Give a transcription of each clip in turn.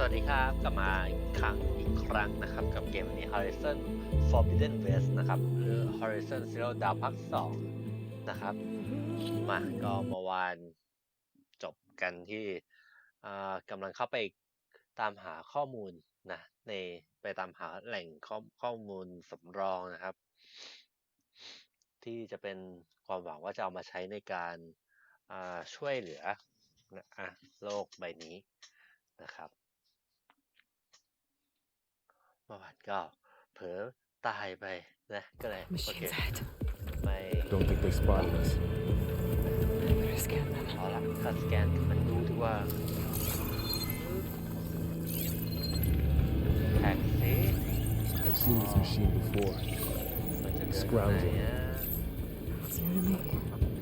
สวัสดีครับกลับมาอีกครั้งนะครับกับเกมนี้ Horizon Forbidden West นะครับหรือ Horizon Zero Dawn ภาค 2นะครับก็เมื่อวานจบกันที่กำลังเข้าไปตามหาข้อมูลนะไปตามหาแหล่งข้อมูลสำรองนะครับที่จะเป็นความหวังว่าจะเอามาใช้ในการช่วยเหลือโลกใบนี้นะครับเมื่อวานก็เผลอตายไปนะก็เลยโอเคไป Don't think they spotted us. เอาละถ้าสแกนมันดูที่ว่าแท็กซี่ I've seen this machine before. มันจะเดินไหนอ่ะ It's new to me.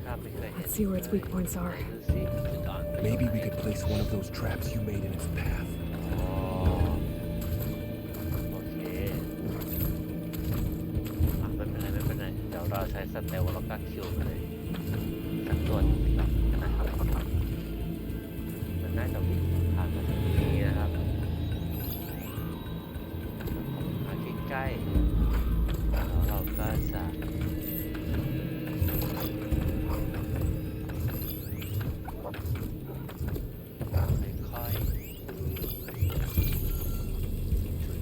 ข้าไม่เคยเห็น Let's see where its weak points are. ดูสิจุดอ่อน Maybe we could place one of those traps you made in its path. อ๋อโอเคไม่เป็นไรเดี๋ยวเราใช้สเตลแล้วก็คิวไปเลยสักตัวหนึ่งนะครับมันน่าจะวิ่งผ่านมาทางนี้นะครับมาใกล้ๆแล้วเราก็จะค่อยๆ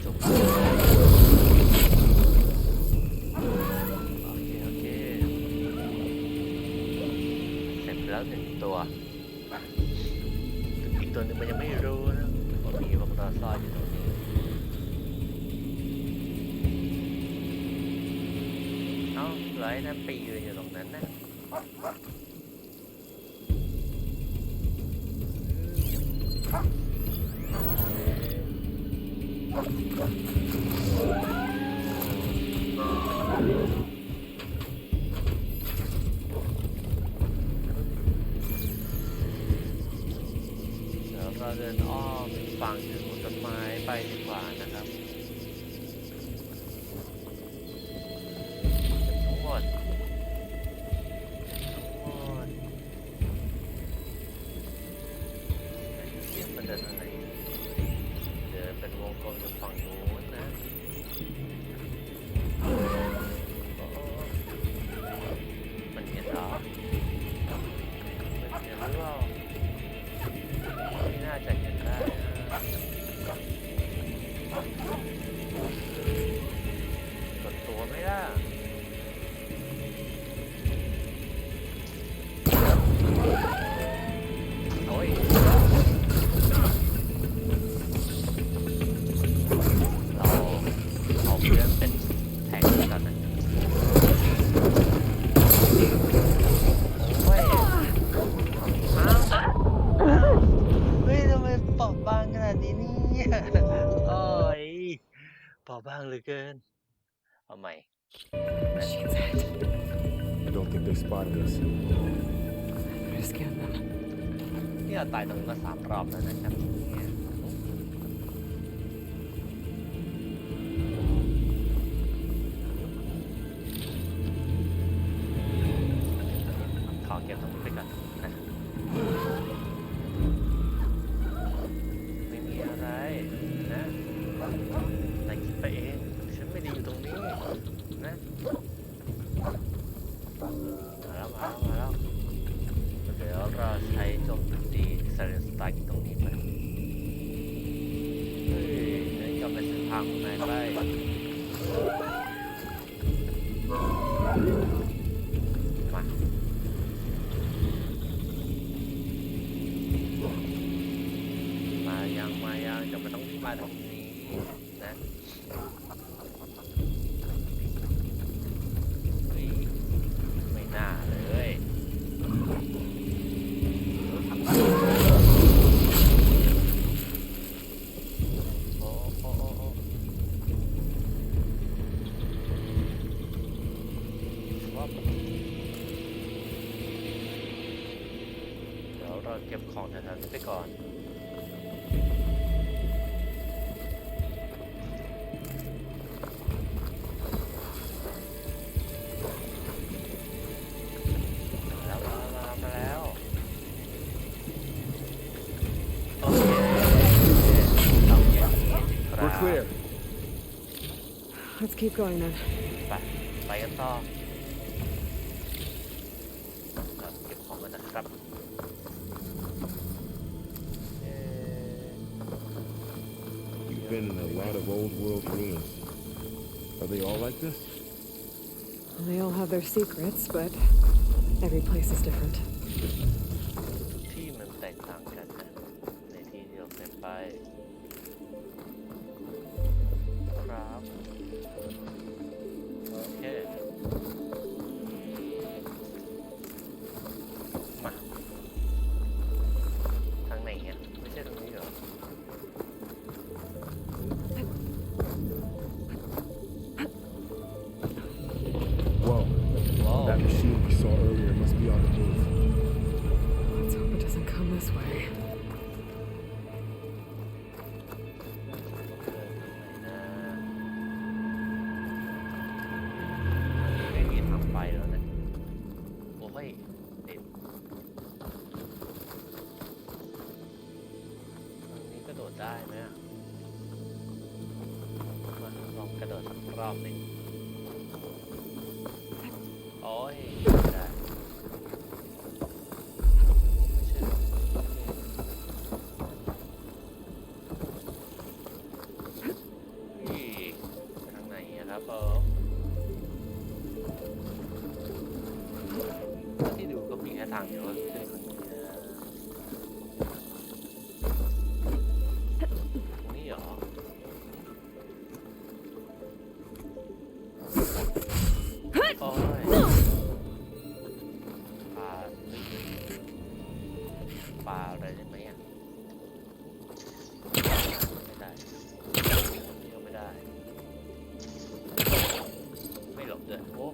จุ่มโอเคเสร็จแล้วหนึ่งตัวอีกตัวหนึ่งมันยังไม่รู้นะว่ามีพวกเราซ่อนอยู่ตรงนี้เอ้าร้อยนั้นไปยืนอยู่ตรงนั้นนะเราเดินอ้อมฝั่งถึงต้นไม้ไปดีกว่านะครับทั้งหมดเสียงมันเดินอะไรเดินเป็นวงกลมอยู่ฝั่งนู้นนะมันเห็นเหรอมันเห็นหรือเปล่าไม่น่าจะเห็นได้กดตัวไม่ได้โอ้ยเราเอาเพื่อนเป็นแท็กกันนะโอ้ยเฮ้ยทำไมเปราะบางขนาดนี้เนี่ยโอ้ยเปราะบางเหลือเกินเอาใหม่ Machine's head. Don't think they spotted us. Better scan them. นี่เราตายตรงนี้มา3 รอบแล้วนะครับขอเก็บตรงนี้ไปก่อนนะไม่มีอะไรนะนายคิดไปเองฉันไม่ได้อยู่ตรงนี้นะมาแล้วเดี๋ยวเราใช้โจมตีเซเลนสไตล์ตรงนี้ไปเฮ้ยนั่นก็เป็นเส้นทางของนายไปมายังจะไม่ต้องวิ่งมาตรงนี้นะเฮ้ยไม่น่าเลยโอ้ว่าเดี๋ยวเราเก็บของแถวๆนี้ไปก่อนมาแล้วโอเคเรา Let's keep going then. ไปกันต่อครับเก็บของกันนะครับ You've been in a lot of old world ruins. Are they all like this? Well, they all have their secrets, but every place is different. ทุกที่มันแตกต่างกันนะในที่ที่เราเคยไปครับโอเคมาทางไหนเนี่ยไม่ใช่ตรงนี้เหรอ Whoa. Whoa. That machine we saw earlier must be on the move. Let's hope it doesn't come this way. ไม่มีทางไปแล้วนะโอ้ยติดตรงนี้กระโดดได้ไหมอะมาลองกระโดดสักรอบหนึ่งโอ้ยไม่ได้ไม่ใช่นี่ไปทางไหนอะครับผมที่ดูก็มีแค่ทางเดียวขึ้นคนนี้เหรอโอ้ยปลาอะไรได้ไหมอ่ะไม่ได้เดียวไม่ได้ไม่หลบเลยโอ้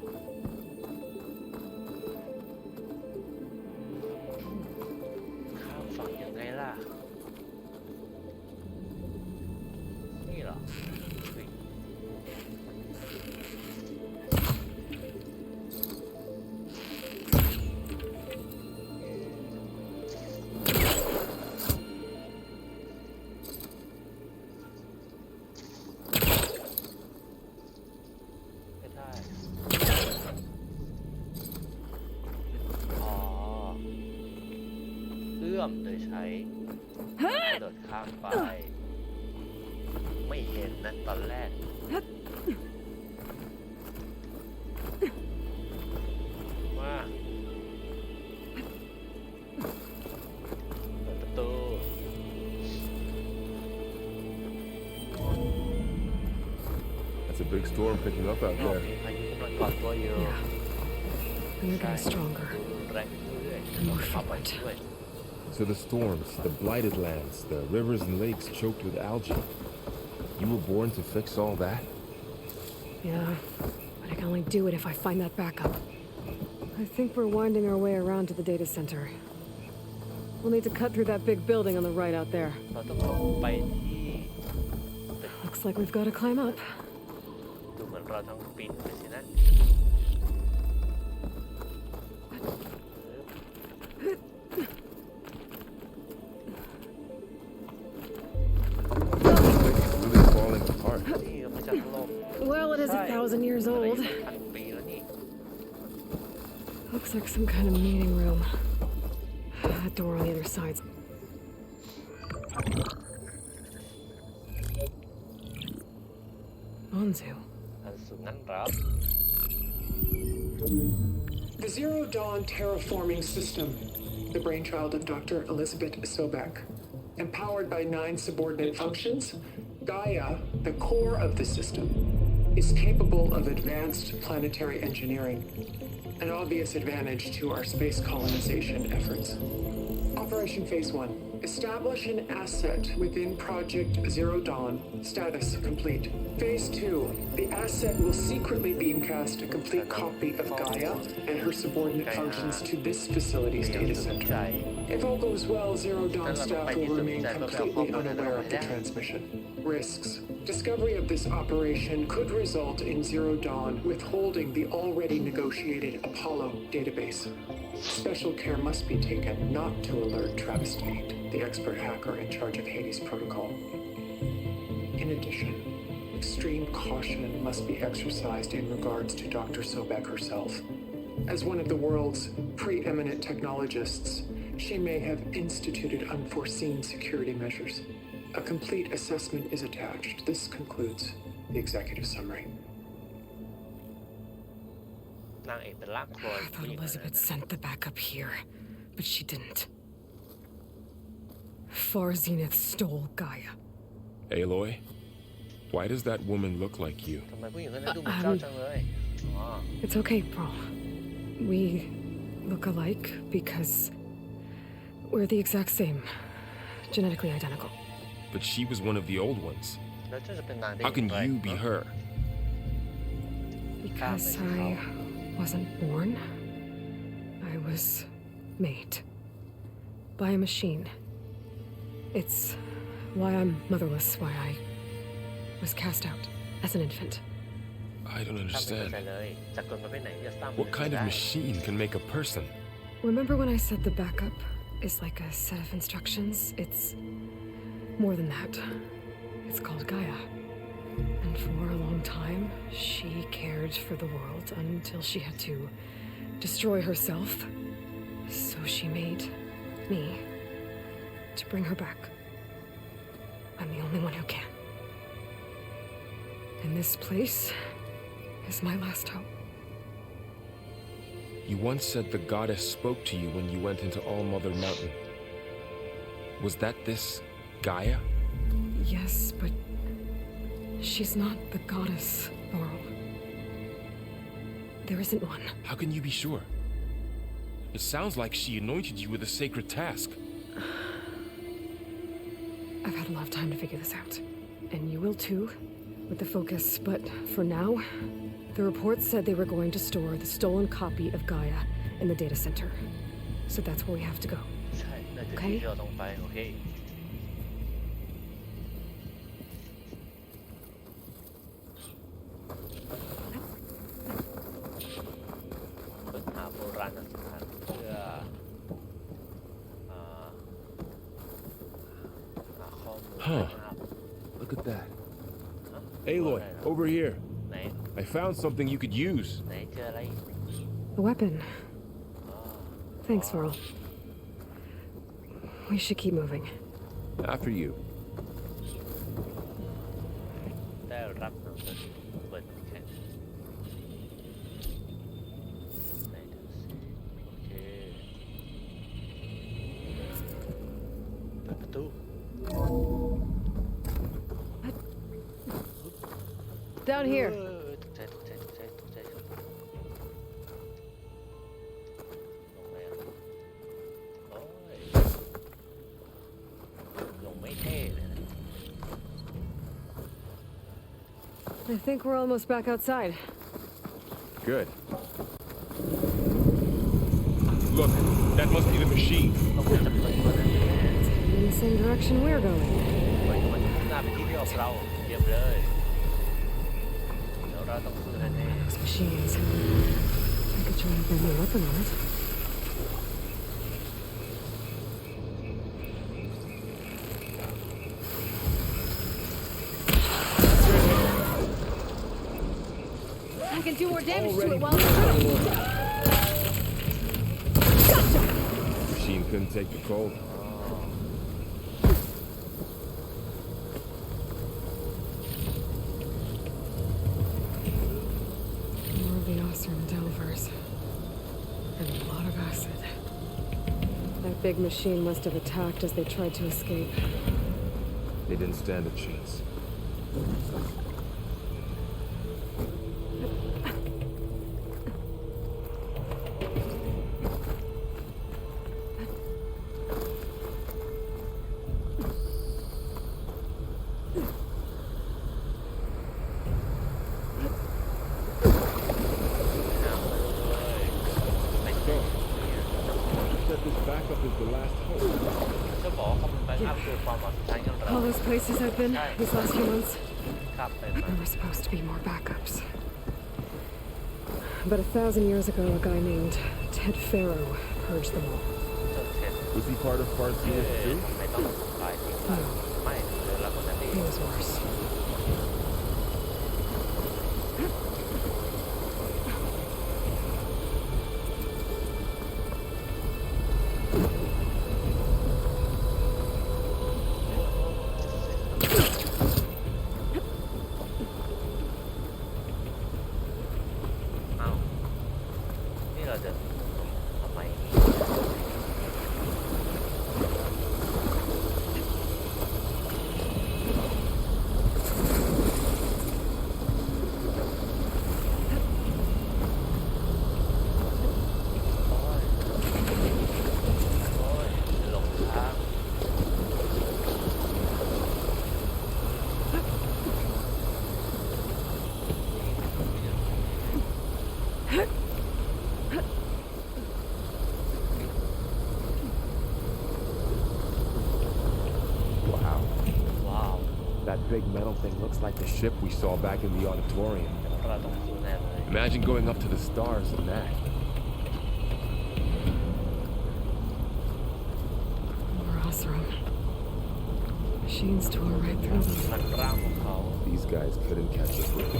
ข้ามฝั่งยังไงล่ะนี่เหรอเฮ้ยไม่ได้อ๋อเอื้อมโดยใช้กระโดดข้ามไปไม่เห็นนะตอนแรกมาเปิดประตู That's a big storm picking up out รอบ there. นี้พายุกำลังก่อตัวอยู่ Yeah. And they're getting stronger. แรงขึ้นเรื่อย And more ๆเอาไป frequent. ด้วย So the storms, the blighted lands, the rivers and lakes choked with algae. You were born to fix all that? Yeah, but I can only do it if I find that backup. I think we're winding our way around to the data center. We'll need to cut through that big building on the right out there. เราต้องลงไปที่ Looks like we've got to climb up. ดูเหมือนเราต้องปีนไปสินะ Really falling apart. นี่เรามาจากโลก Well, it is 1,000 years อะไร old. พันปีแล้วนี่ Looks like some kind of meeting room. A door on the other side. Onzu. อันสุดนั้นเหรอ The Zero Dawn terraforming system, the brainchild of Dr. Elizabeth Sobek, empowered by 9 subordinate functions, Gaia, the core of the system, is capable of advanced planetary engineering, an obvious advantage to our space colonization efforts. Operation Phase 1. Establish an asset within Project Zero Dawn. Status complete. Phase 2. The asset will secretly beamcast a complete copy of Gaia and her subordinate functions to this facility's เรื่อง data สน center. ใจ If all goes well, Zero Dawn staff will remain completely unaware of the transmission. Risks. Discovery of this operation could result in Zero Dawn withholding the already negotiated Apollo database. Special care must be taken not to alert Travis Tate, the expert hacker in charge of Hades Protocol. In addition, extreme caution must be exercised in regards to Dr. Sobek herself. As one of the world's preeminent technologists, she may have instituted unforeseen security measures. A complete assessment is attached. This concludes the executive summary. นางเอกเป็นร่างโคลน I thought Elizabeth sent the backup here, but she didn't. Far Zenith stole Gaia. Aloy, why does that woman look like you? ทำไมผู้หญิงคนนั้นดูเหมือนเจ้าจังเลยอ๋อ It's okay, Pearl. We look alike because we're the exact same. Genetically identical. But she was one of the old ones. แล้วเจ้าจะเป็นนางได้ How can อย่างไร you be her? Because I wasn't born. I was made. By a machine. It's why I'm motherless, why I was cast out as an infant. I don't ข้าไม่เข้า understand. ใจเลยจากกลประเภทไหนที่จะสร้าง What kind of ได้ machine can make a person? Remember when I said the backup is like a set of instructions? It's more than that. It's called Gaia. And for a long time, she cared for the world until she had to destroy herself. So she made me to bring her back. I'm the only one who can. And this place is my last hope. You once said the goddess spoke to you when you went into All Mother Mountain. Was that this Gaia? Yes, but she's not the goddess, Laurel. There isn't one. How can you be sure? It sounds like she anointed you with a sacred task. I've had a lot of time to figure this out. And you will too, with the focus. But for now, the reports said they were going to store the stolen copy of Gaia in the data center. So that's where we have to go. ใช่น่าจะ Okay. ที่เราต้องไปโอเคค้นหาโบราณสถานเพื่ออ่าหาข้อมูล Huh. นะครับ Look at that. ฮะ Aloy, over here. ไหน I found something you could use. ไหนเจออะไร A weapon. อ๋อ Thanks, Laurel. We should keep moving. After you. ได้รับหนังสือเปิดแข่งไหนดูสิโอเคเปิดประตู Down here. ตกใจตกใจตกใจตกใจลงไปอ่ะโอ้ยลงไม่เท่เลยนะ I think we're almost back outside. Good. Look, that must be the machine. ต้องควรจะเปิดตัวนั้นเลย It's heading in the same direction we're going. เปิดมันมุ่งหน้าไปที่เดียวกับเราเยี่ยมเลยเดี๋ยวเราต้องสู้แน่ Those machines. I could try to build a weapon on it. I can do more damage to it while it's running. Machine couldn't take the cold. More of the Ostrom Delvers. And a lot of acid. That big machine must have attacked as they tried to escape. They didn't stand a chance. Said this backup is the last hope. ๆจะบอกว่าเขาเป็นแบ็กอัพคือความหวังสุดท้ายของเรา All those places I've been these last few months, ครับไปมา there were supposed to be more backups. But 1,000 years ago, a guy named Ted Farrow purged them all. จนเสร็จ Was he part of Farsius too? ไม่ต้องสงสัยทิ้งไปไม่เดี๋ยวเราคนนั้นเอง He was worse. That big metal thing looks like the ship we saw back in the auditorium. เราต้องสู้แน่เลย Imagine going up to the stars in that. More Osram. Machines tore right through them. มันร่างของเขา These guys couldn't catch a break.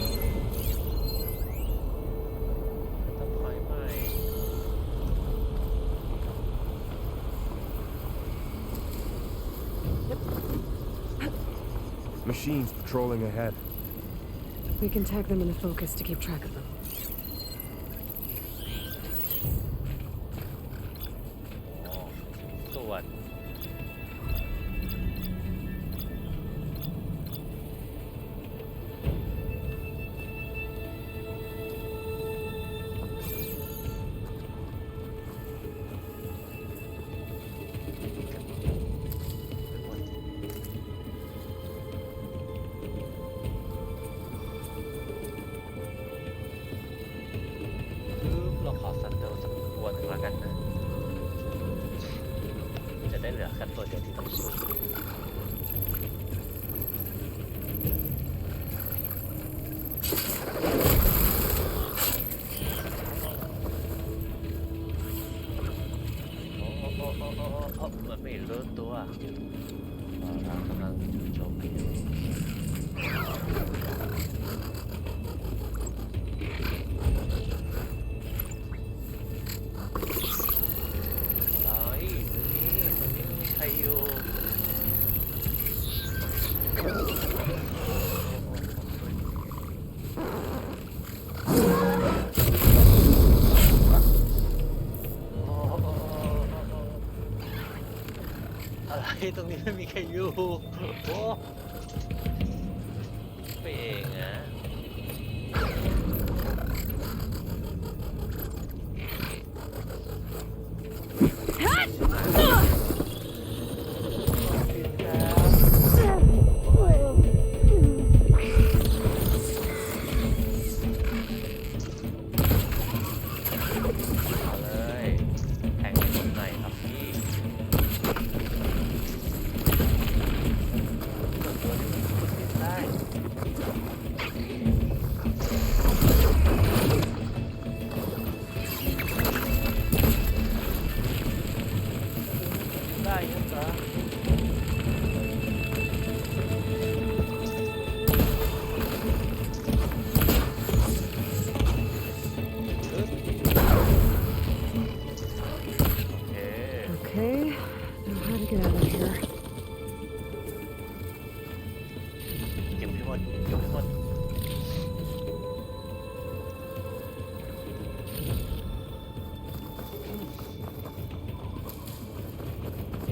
ต้องถอยไป Machines patrolling ahead. We can tag them in the focus to keep track of them. อ๋อส่วนเราขอสัตว์เดิมสักตัวหนึ่งแล้วกันนะ จะได้เหลือแค่ตัวเดียวที่ต้องสู้มันไม่รู้ตัวเรากำลังจู่โจมอยู่ตรงนี้ไม่มีใครอยู่อะไรตรงนี้ไม่มีใครอยู่โอ้ไปเองอะเอาเลยแทงตรงไหนครับพี่ส่วนตัวนี้มันติดได้ได้ยังจ๊ะOkay, now how to get out of here? เก็บให้หมดเก็บให้หมด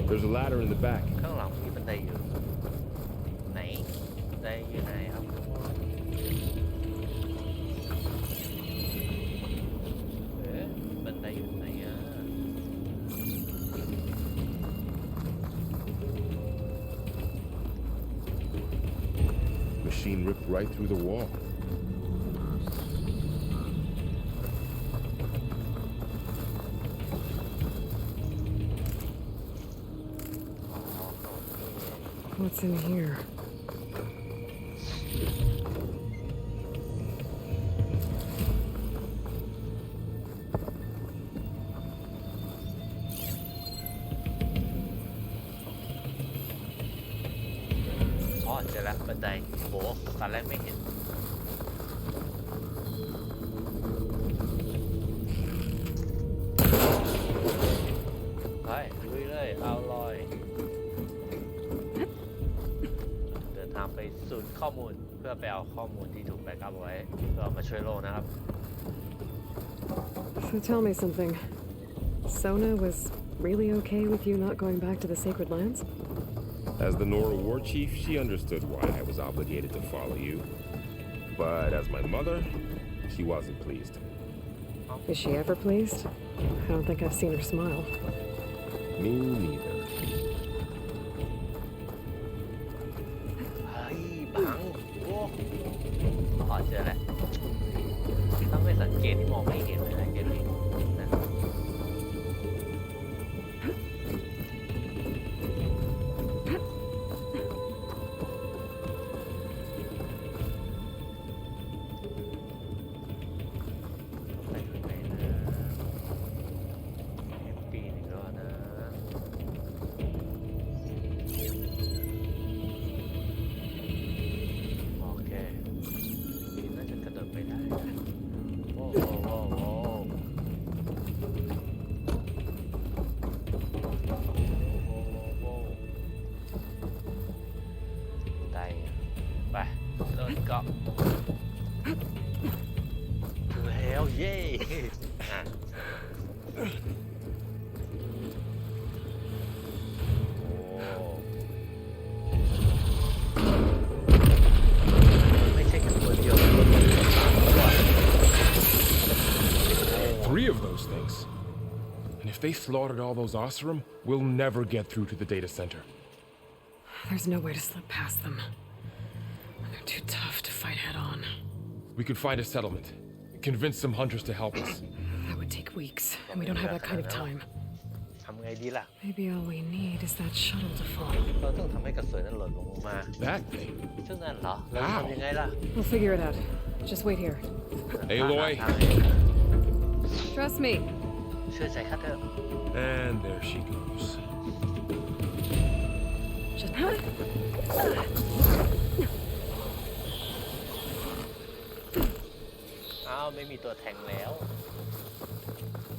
There's a ladder in the back. ข้างหลังมีบันไดอยู่ไหนบันไดอยู่ไหนครับเอ๊ะบันไดอยู่ไหนอ่ะ Machine ripped right through the wall. What's in here? Oh, เจอแล้วบันไดโหตอนแรกไม่เห็นไปลุยเลยเอาลอยเดินทางไปศูนย์ข้อมูลเพื่อไปเอาข้อมูลที่ถูกแบ็กอัพไว้เพื่อเอามาช่วยโลกนะครับ So tell me something. Sona was really okay with you not going back to the Sacred Lands? As the Nora war chief, she understood why I was obligated to follow you. But as my mother, she wasn't pleased. Is she ever pleased? I don't think I've seen her smile. Me neither. เฮ้ยบังโอ้อ๋อเจอแล้วถ้าไม่สังเกตที่มองไม่เห็นเลยนะเกมนี้นะครับ โ ไปเริ่มก็ถึงแล้วเย้อ่ะโอ้ไม่ใช่แค่ตัวเดียวมันมี3 ตัว 3 of those things. And if they slaughtered all those Oseram, we'll never get through to the data center. There's no way to slip past them. They're too tough to fight head on. We could find a settlement. Convince some hunters to help us. That would take weeks, and we don't have that kind of time. ทำไงดีล่ะ Maybe all we need is that shuttle to fall. เราต้องทำให้กระสุนนั้นหล่นลงมา That thing? ซึ่งนั่นเหรอเราจะทำยังไงล่ะ We'll figure it out. Just wait here. Aloy. Trust me. เชื่อใจข้าเถอะ And there she goes. Just... อ้าวไม่มีตัวแทงแล้ว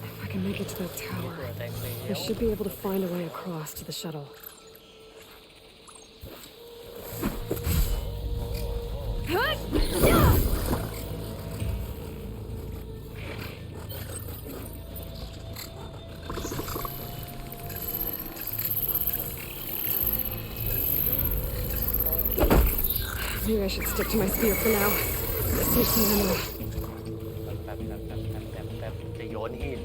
If I can make it to that ตัว tower, แทงแล้ I ว should be able to find a way across to the shuttle. Maybe I should stick to my spear for now. Save some ammo. แป๊บจะโยนหิน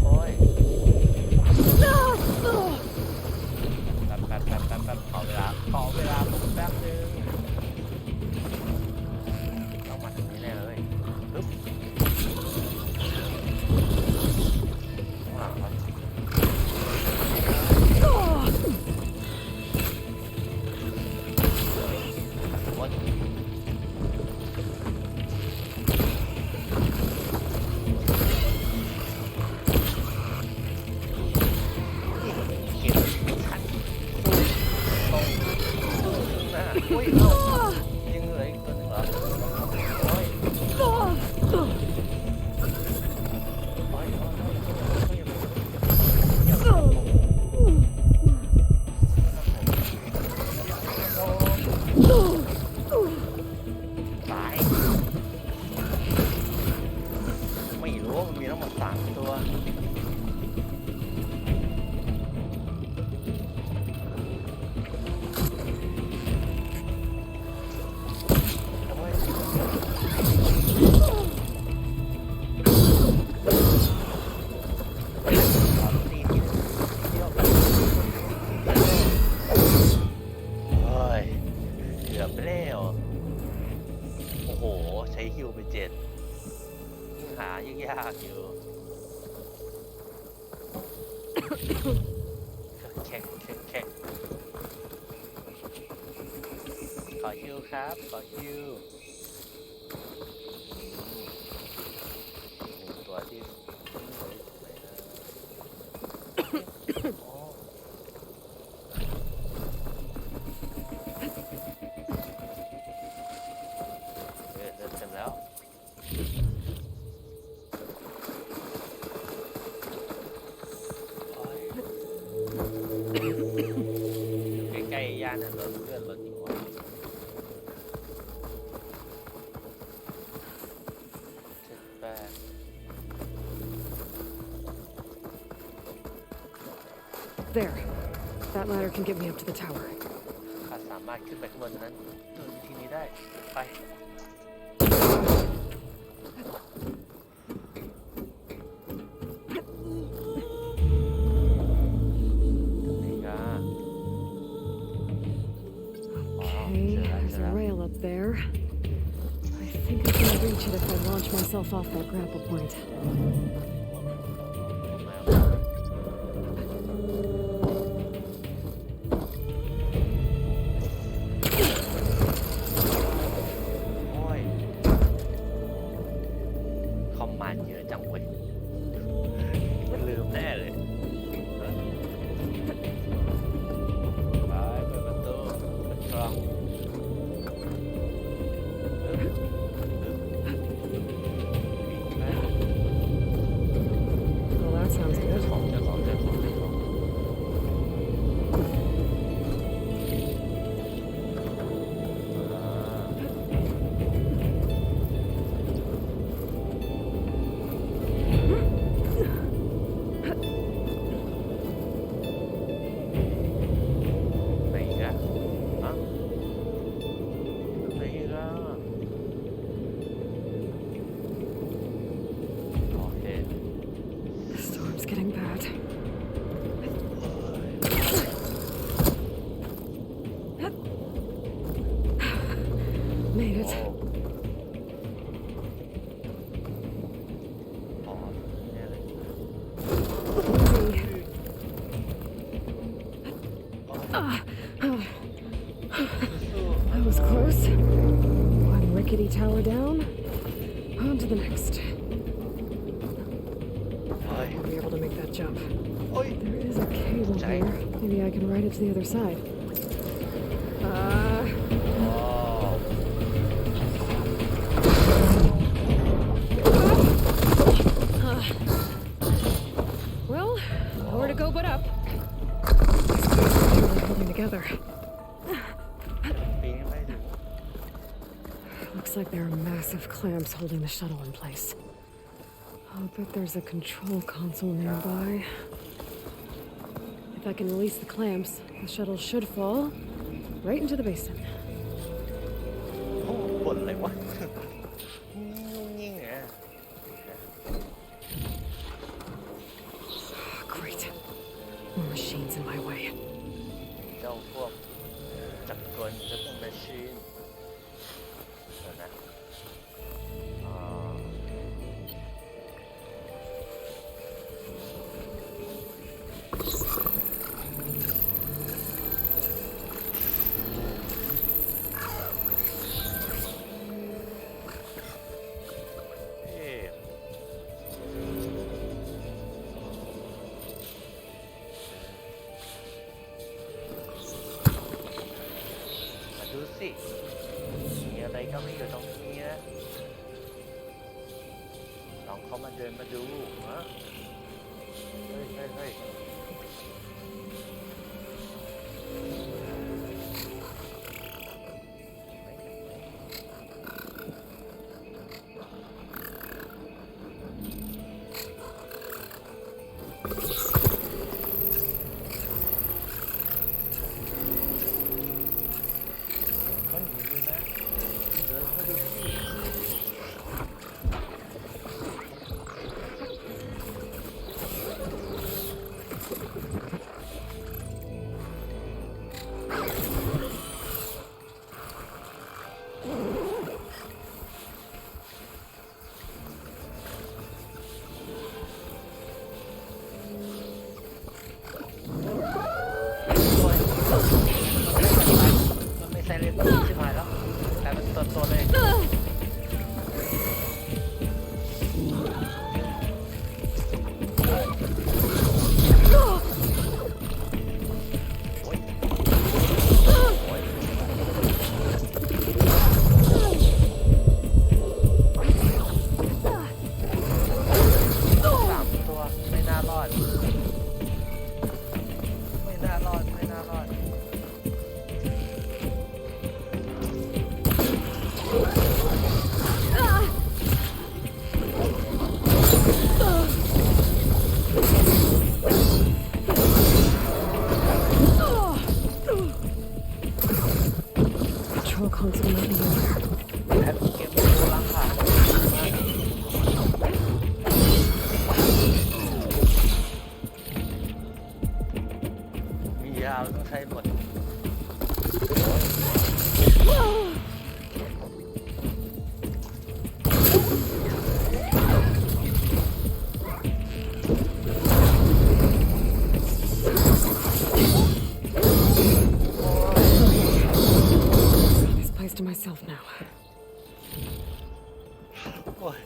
โอ้ยแป๊บขอเวลาผมแป๊บนึงต้องมาถึงนี้แน่เลยปึ๊บว้าววัน เก็บทันตรงหน้าอุ้ยเอายังเหลืออีกตัวหนึงเหรอโอ้ยโอ้ยตายไม่รู้ว่ามันมีทั้งหมด3 ตัวโอ้โห ใช้ฮิวไป7หายากอยู่แข็งขอฮิวครับ ขอฮิวตัวที่เต็มแล้วใกล้ๆย่านถนนเลื่อนรถอยู่ There. That ladder can get me up to the tower. ข้าสามารถขึ้นไปข้างบนนั้นโดยวิธีนี้ได้ไป Okay, there's a rail up there. I think I can reach it if I launch myself off that grapple point. เยอะจังเว้ยมันลืมแน่เลยไปเปิดประตูเปิดกล่อง that. Made it. อ๋อเนี่ยเลย Easy. That was close. One rickety tower down. On to the next. เฮ้ย I'll be able to make that jump. โอ้ย There is a cable Jay. here. Maybe I can ride it to the other side. อ๋อ Well, nowhere to go but up. Really holding together. ปีนไม่ถึง Looks like there are massive clamps holding the shuttle in place. I'll bet there's a control console nearby. If I can release the clamps, the shuttle should fall right into the basin. โอ้บ่นอะไรวะยิ่งไง Great. More machines in my way. เจ้าพวกจักรกลจะต้องแมชชีนเดี๋ยวนะอ่าเอ๊ะมาดูสิ มีอะไรก็ไม่อยู่ตรงนี้นะลองเข้ามาเดินมาดูฮะเฮ้ยเฮ้ยเฮ้ยก็หนีอยู่นะ เดินมาดูสิ มันไม่ใส่เลนส์ชิบหายแล้วกลายเป็นตัวเลยโอ้ยโอ้ย3 ตัวไม่น่ารอด ไม่น่ารอด ไม่น่ารอด Control console might be in there. แอปเกมดูล้างผ่านมียาวต้องใช้หมด This place to myself now. โอ้ย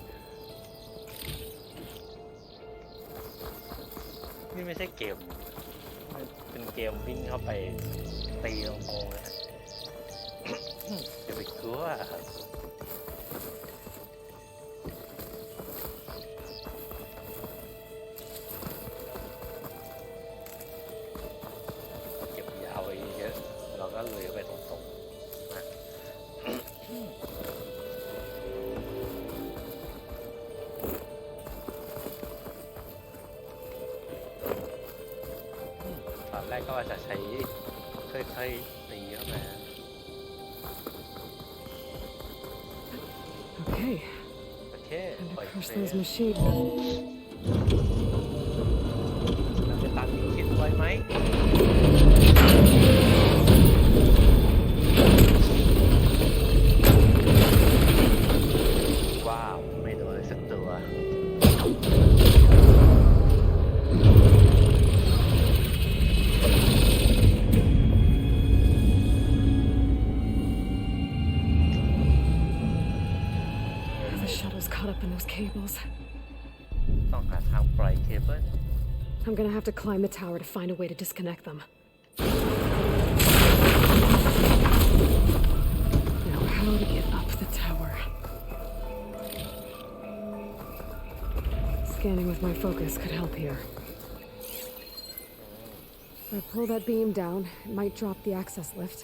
นี่ไม่ใช่เกม มันเป็นเกมวิ่งเข้าไปตีลงโงๆนะฮะ อย่าไปกลัวครับเก็บยาวไว้เยอะเราก็เลยไปตรงๆนะ ตอนแรกก็ว่าจะใช้ค่อยๆตีเข้าไปนะ Okay. โอเค Time ปล่อย to crush เซ those ฟ machines. ไหมว้าวไม่โดนเลยสักตัว The shuttle's caught up in those cables. ต้องหาทางปล่อยเคเบิล I'm gonna have to climb the tower to find a way to disconnect them. Now, how to get up the tower? Scanning with my focus could help here. If I pull that beam down, it might drop the access lift.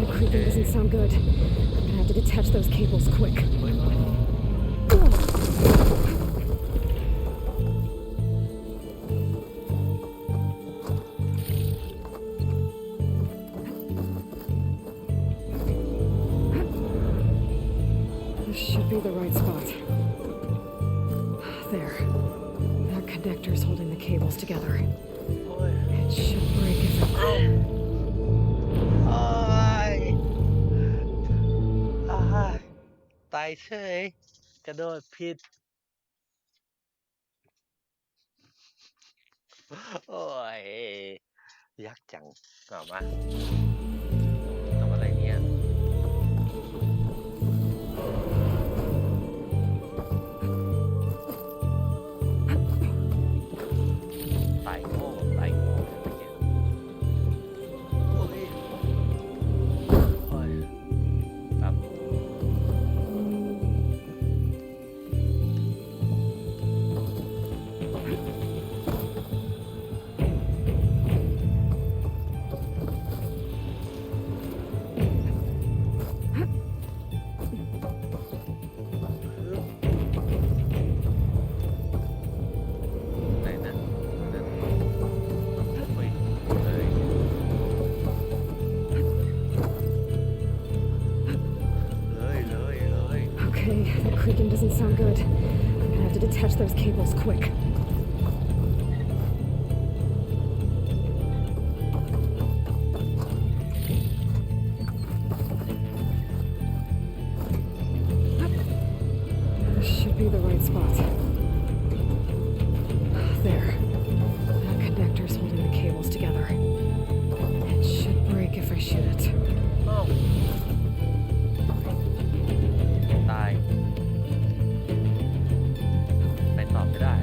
That creeping doesn't sound good. I'm gonna have to detach those cables quick. This should be the right spot. There. That connector's holding the cables together. It should break if it... ตายเฉยกระโดดผิดโอ้ยยักษ์จังเอามาทำอะไรเนี่ยตายโง่ตายโง่เมื่อกี้โอ้ยโอ้ยครับThat creaking doesn't sound good. I'm gonna have to detach those cables quick. This should be the right spot. There. That connector's holding the cables together. It should break if I shoot it. Oh. ตายไปต่อไม่ได้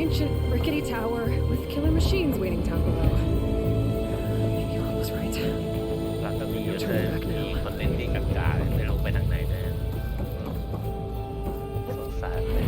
ancient, rickety tower with killer machines waiting down below. Maybe Earl was right. แล้วก็มีคนเล่นดีกับกาไม่ลงไปทางไหนแน่สงสารเลย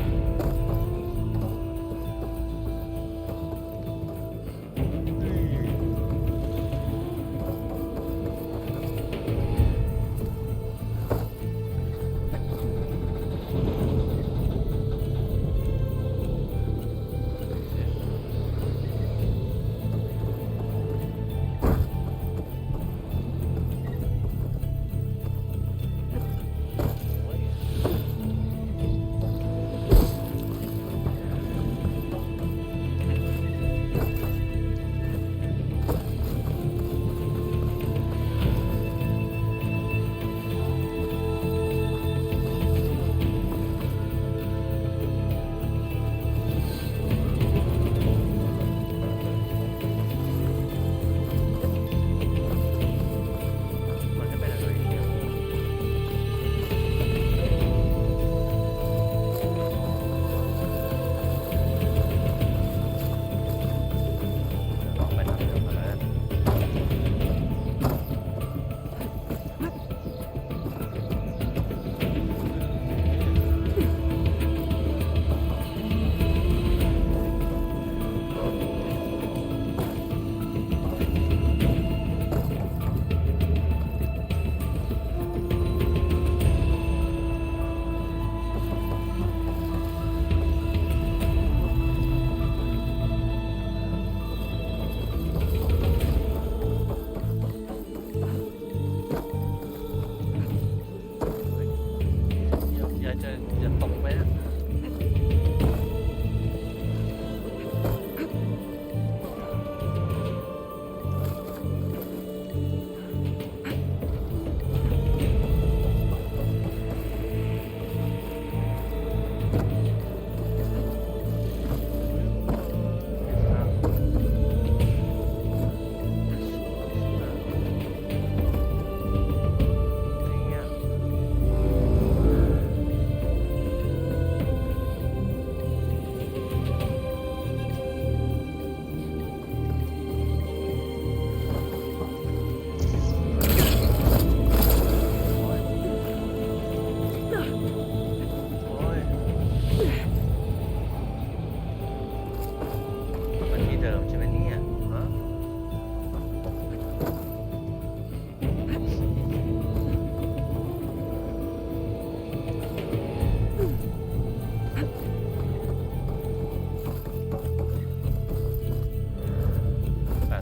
อย่าตกไปนะ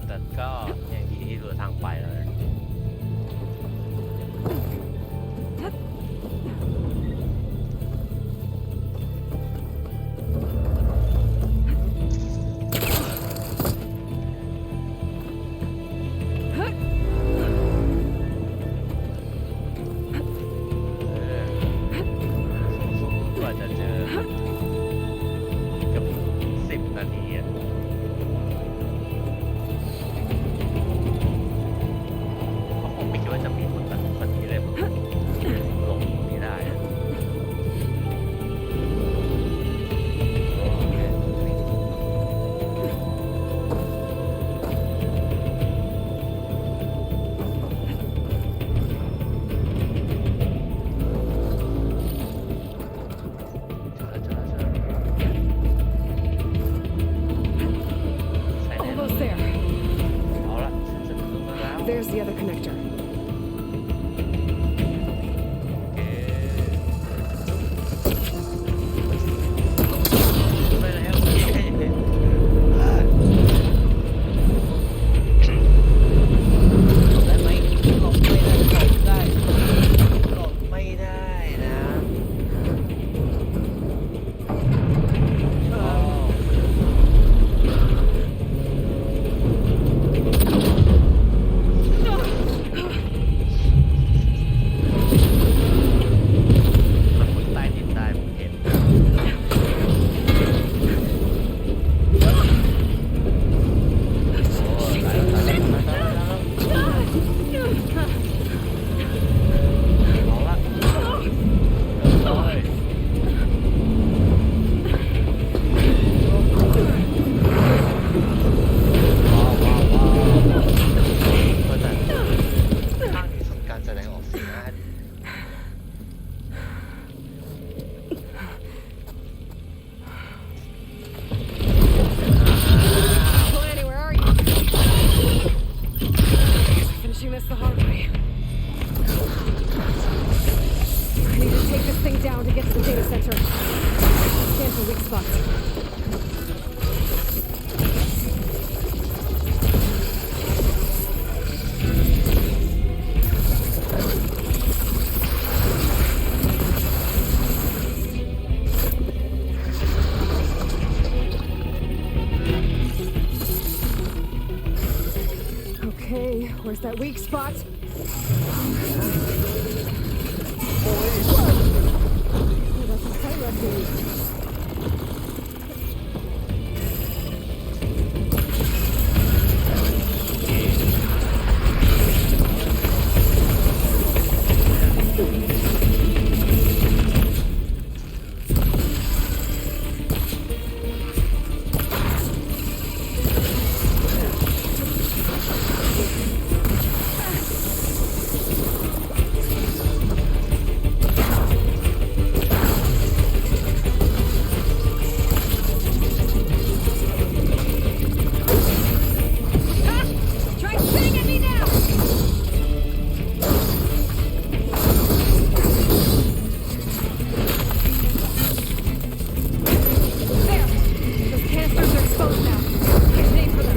แต่ก็ยังดีที่รู้ทางไปแล้วนะกว่าจะเจอเกับ10 นาทีอ่ะก็คงไม่คิดว่าจะมีคนแบบคนนี้เลยหลงตรงนี้ได้อะโอเคใช่แน่ Almost there. เอาละฉันจะถึงตรงนั้นแล้ว There's the other connector. โอเคไปแล้วโอเคได้ไหมหลบไม่ได้หลบไม่ได้นะอ๋อ weak spots. Okay, where's that weak spot? Oh, that's a tight left. Try spinning at me now! There! Those canisters are exposed now. Here's an aim for them.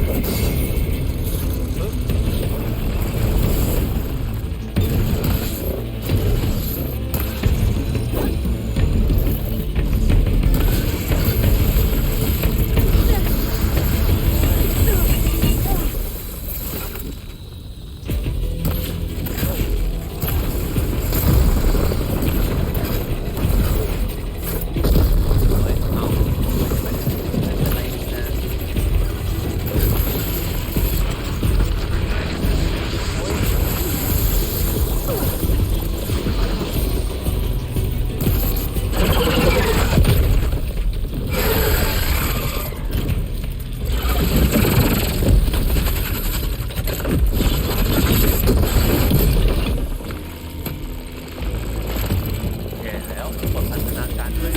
แย่แล้วกดพัฒนาการด้วย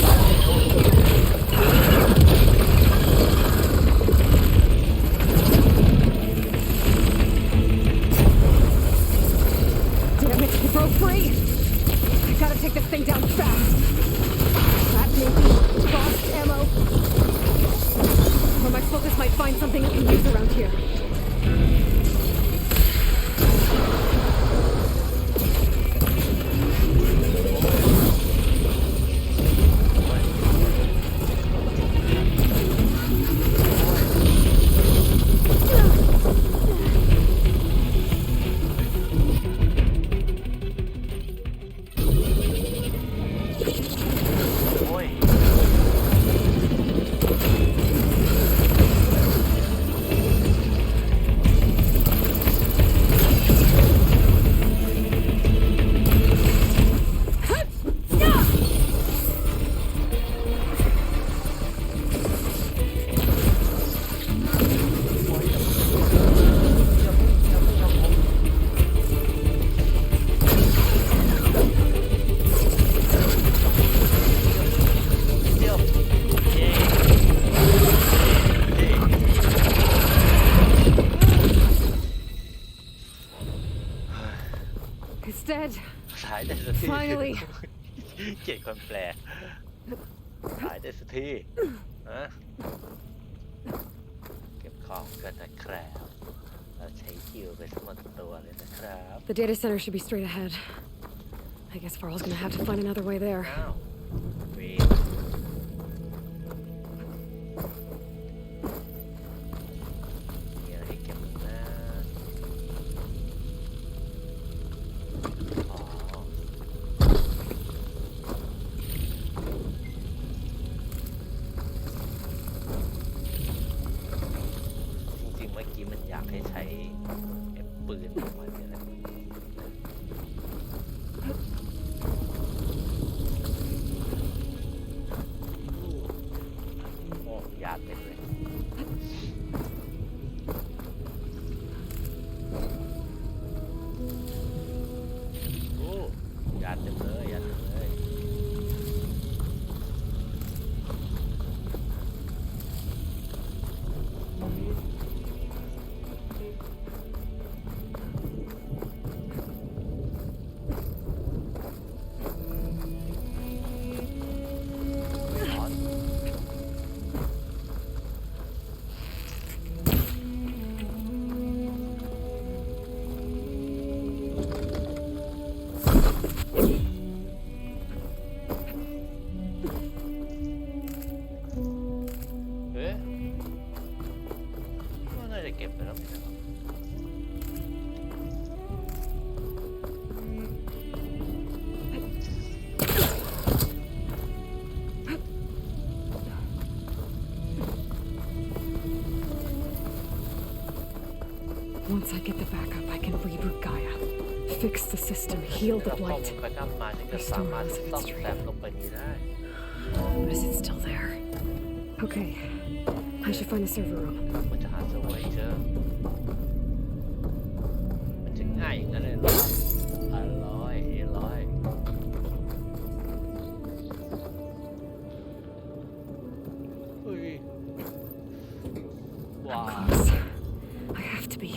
Damn it, he broke free! I gotta take this thing down fast. That maybe lost ammo. Or my focus might find something I can use around here. It's dead. หายได้สักที Finally. เกลียดคนแปลหายได้สักทีฮะเก็บของกันนะครับเราใช้คิวไปสมดตัวเลยนะครับ The data center should be straight ahead. I guess Farrell's gonna have to find another way there. อ้าววีมีอะไรให้เก็บนะ อ๋อ จริงๆเมื่อกี้มันอยากให้ใช้ไอ้ปืนของมันเนี่ยแหละโอ้ยากเต็มเลย โอ้ยากเต็มเลยยากเต็มเลย ร้อน ก็บไปแล้วไม่ใช่เหรอ Once I get the backup, I can reboot Gaia, fix the system, heal the ถ้าข้อมู blight. ลแบ็กอัพมาฉันก็สามารถซ่อมแซมลงไปนี้ได้ But is it still there? Okay, I should find the server room. มันจะหาเซิร์ฟเวอร์ให้เจอมันจะง่ายอย่างนั้นเลยเหรอร้อย เฮ้ย ว้าว Close. I have to be.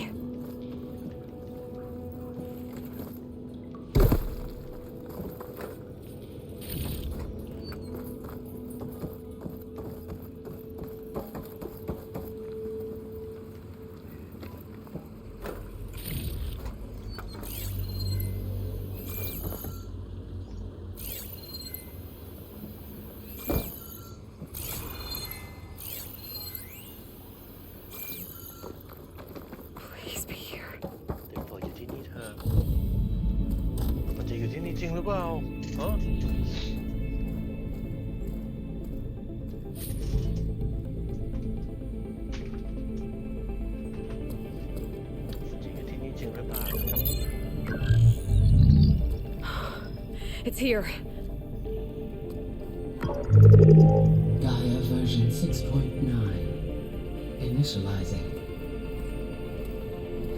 Please be here. เดี๋ยวพออยู่ที่นี่เธอ มันจะอยู่ที่นี่จริงหรือเปล่าฮะมันจะอยู่ที่นี่จริงหรือเปล่า It's here. Gaia version 6.9. Initializing.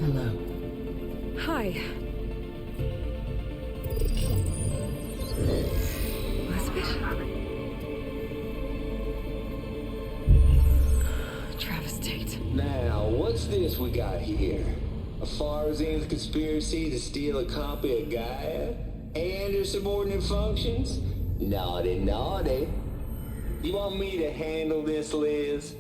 Hello. Hi. Elizabeth? Travis Tate. Now, what's this we got here? A Farzian's conspiracy to steal a copy of Gaia and her subordinate functions? Naughty, naughty. You want me to handle this, Liz?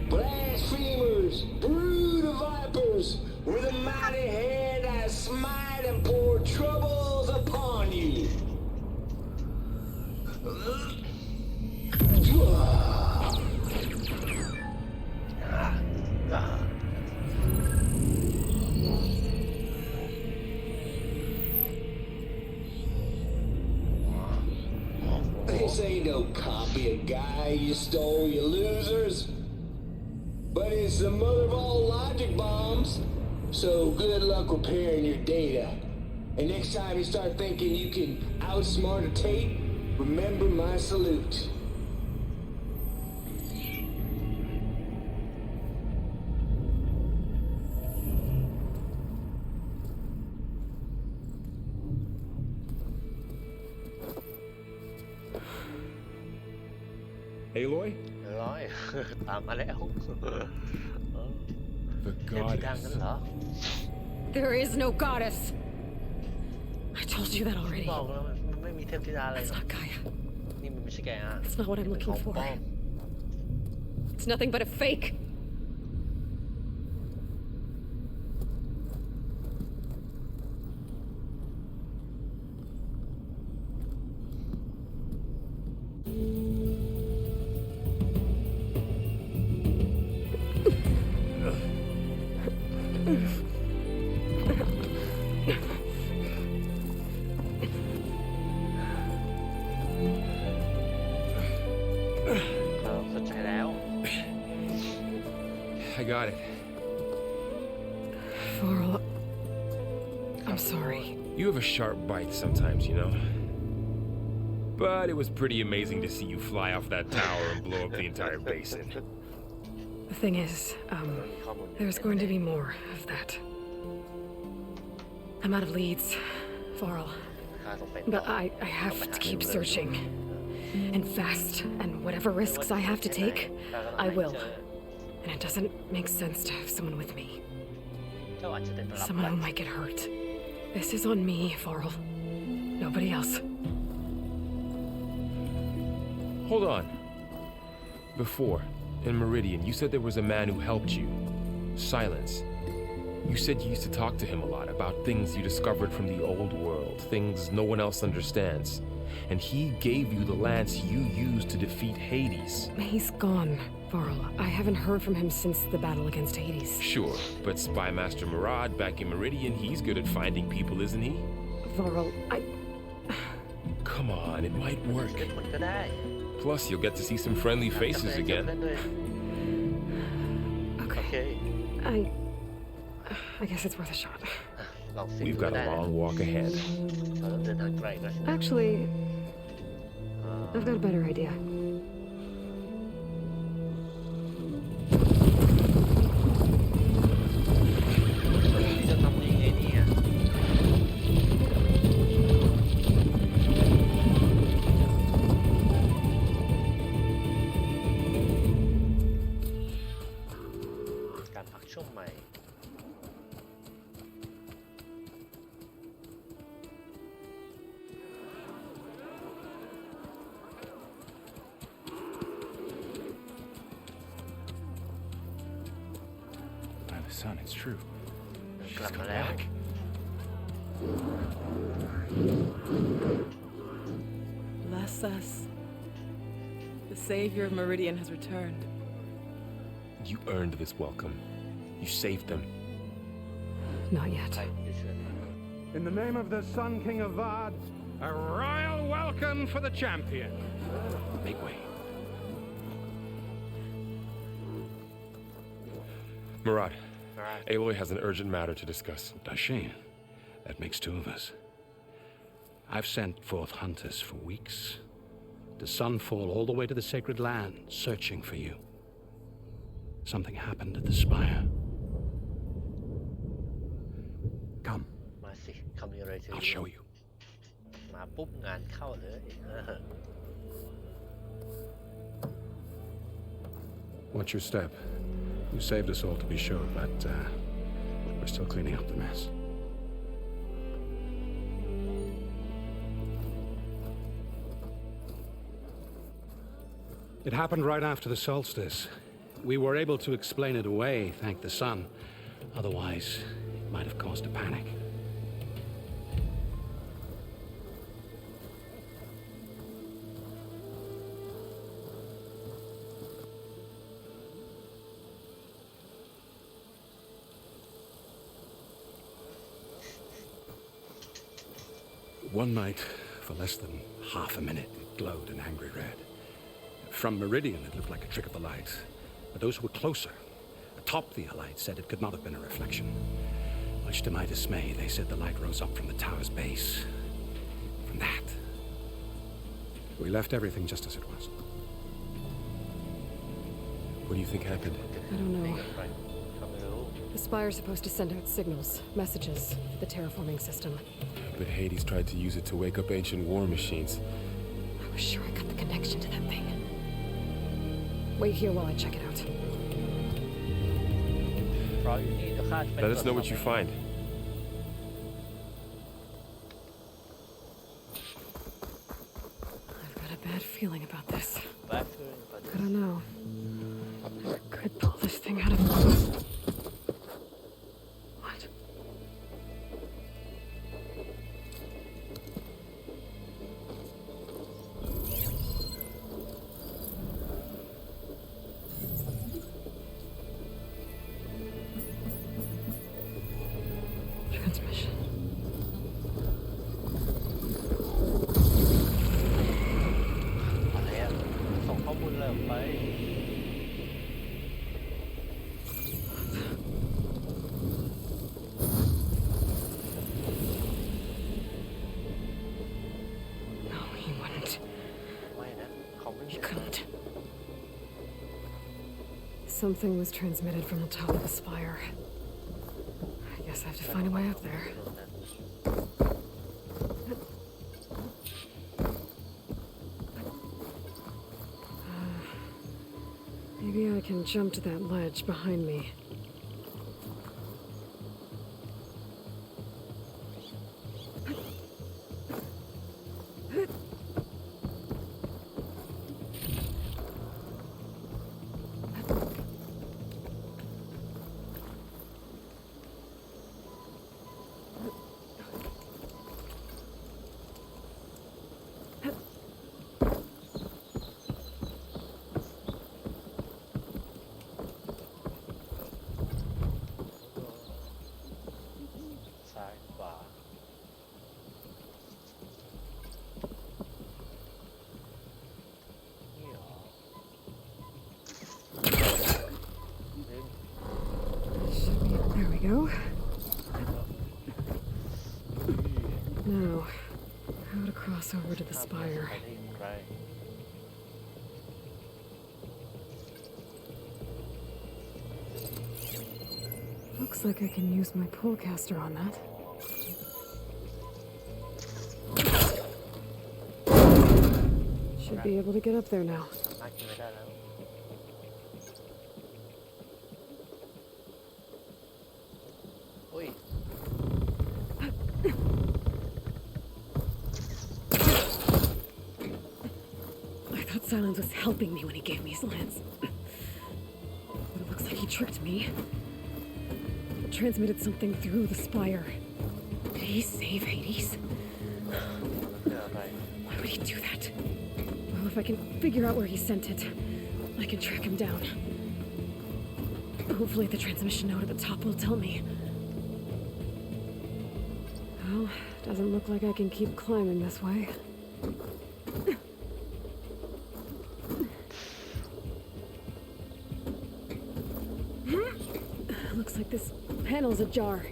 Blasphemers, brood of vipers, with a mighty hand I smite and pour troubles upon you. This ain't no copy of Gaia you stole, you losers. But it's the mother of all logic bombs. So good luck repairing your data. And next time you start thinking you can outsmart a Tate, remember my salute. Aloy? ร้อย ตามมาแล้ว The เทพที่ดัง goddess. นั้นเหรอ There is no goddess. I told you that already. บอกแล้วมันไม่มีเทพธิดาอะไร It's หรอก not Gaia. นี่มันไม่ใช่แกอ่ะ It's not what I'm เป็นข looking อง for. ปลอม It's nothing but a fake.เข้าใจแล้ว I got it. Varl, I'm sorry. You have a sharp bite sometimes, you know? But it was pretty amazing to see you fly off that tower and blow up the entire basin. The thing is, มีข้อมูล there's going to be more of that. I'm out of leads, Varl. ข้าต้องไปต่อ But I have to keep searching. And fast, and whatever risks I have to take, I will. And it doesn't make sense to have someone with me. เจ้าอาจจะได้รับ Someone who might get hurt. This is on me, Varl. Nobody else. Hold on. Before, in Meridian, you said there was a man who helped you. Silence. You said you used to talk to him a lot about things you discovered from the old world, things no one else understands. And he gave you the lance you used to defeat Hades. He's gone, Varl. I haven't heard from him since the battle against Hades. Sure, but Spy Master Murad back in Meridian, he's good at finding people, isn't he? Varl, Come on, it might work. เล่นมันก็ได้ Plus, you'll get to see some friendly faces เล่น again. ด้วย โอ Okay. เค I guess it's worth a shot. ลองสิ We've ก็ got ได้ a นะ long walk ahead. เราต้องเดินทางไกลหน่อย Actually, I've got a better idea. พี่จะทำยังไงเนี่ย การพักช่วงใหม่ By the sun, it's true. กลับมาแล้ว Bless us. The savior of Meridian has returned. You earned this welcome. You saved them. Not yet. ใครที่จะช่วย In the name of the Sun King of Vard, a royal welcome for the champion. Make way. Murad, Aloy has an urgent matter to discuss. Dashane, that makes two of us. I've sent forth hunters for weeks. The Sunfall all the way to the Sacred Land, searching for you. Something happened at the spire. Come. มาสิเขามีอะไรจะ I'll show you. มาปุ๊บงานเข้าเลย Watch your step. You saved us all to be sure, but we're still cleaning up the mess. It happened right after the solstice. We were able to explain it away, thank the sun. Otherwise, it might have caused a panic. One night, for less than half a minute, it glowed an angry red. From Meridian, it looked like a trick of the light. But those who were closer, atop the light, said it could not have been a reflection. Much to my dismay, they said the light rose up from the tower's base. From that, we left everything just as it was. What do you think happened? I don't know. เขาไม่รู้ The Spire's supposed to send out signals, messages for the terraforming system. But Hades tried to use it to wake up ancient war machines. I was sure I got the connection to that thing. Wait here while I check it out. เพราะอยู่นี่เดี๋ยวข้าจะไป Let us know what you find. I've got a bad feeling about this. แบ็คเกอร์ I don't know. Could pull this thing out of... What? Transmission. อะไรอะส่งข้อมูลเลยออกไป No, he wouldn't. ไม่นะเขาไม่ He couldn't. Something was transmitted from the top of the spire. I guess I have to find a way up there. Maybe I can jump to that ledge behind me. cross over to the ข้ามแยก spire. ไปได้อย่างไร Looks like I can use my pullcaster on that. Should be able to get up there now. สามารถขึ้นไปได้แล้วอุ้ย I thought Silence was helping me when he gave me his lance. But it looks like he tricked me. Transmitted something through the spire. Did he save Hades? มันเพื่ออะไร Why would he do that? Well, if I can figure out where he sent it, I can track him down. Hopefully the transmission note at the top will tell me. Well, doesn't look like I can keep climbing this way. Looks like this panel's ajar.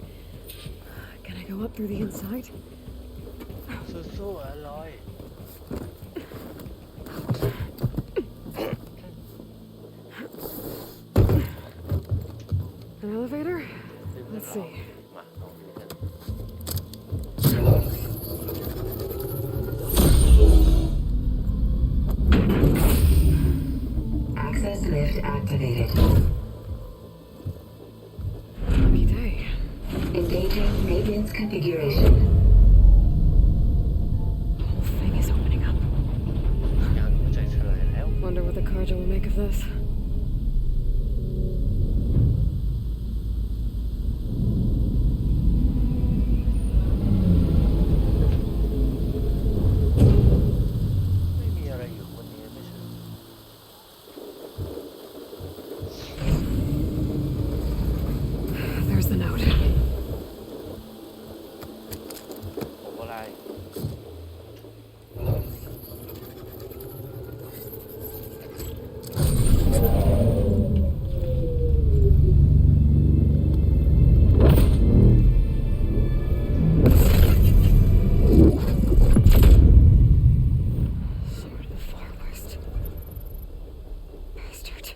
Can I go up through the inside? สู้ๆอร่อย An elevator? Let's see. มาลองดูกัน Access lift activated. Lucky day. Engaging maintenance configuration. The whole thing is opening up. งานหัวใจเฉลยแล้ว Wonder what the Karja will make of this. There's the note. ผมอะไร Sword of the Far West. Bastard.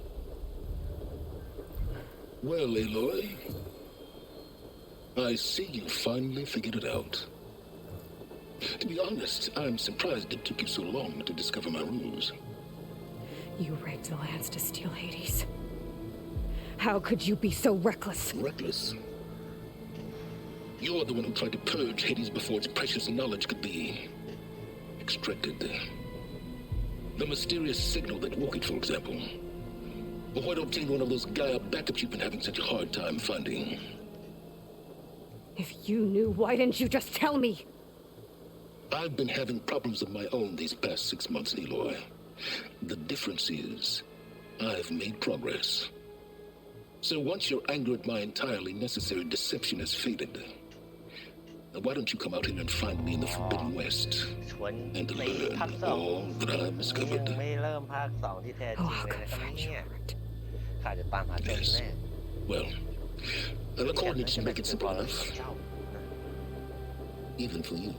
Well, Aloy, I see you finally figured it out. To be honest, I'm surprised it took you so long to discover my ruse. You rigged the lance to steal Hades. How could you be so reckless? Reckless? You're the one who tried to purge Hades before its precious knowledge could be extracted. The mysterious signal that woke it, for example. Or why to obtain one of those Gaia backups you've been having such a hard time finding. If you knew, why didn't you just tell me? I've been having problems of my own these past 6 months, Aloy. The difference is, I've made progress. So once your anger at my entirely necessary deception has faded, now why don't you come out here and find me in the Forbidden West ชวน and ไป learn ภาคสอง all that I've ยัง discovered? ไม่เริ่มภาคสองที่แท้จริ Oh, ง how เลย can I นะครับ find เนี่ you ย for it? ข้าจะตามหาเจ้าแน่ Well, the coordinates should make it จะ simple พอแล้ว enough, เจ้านะ even for you.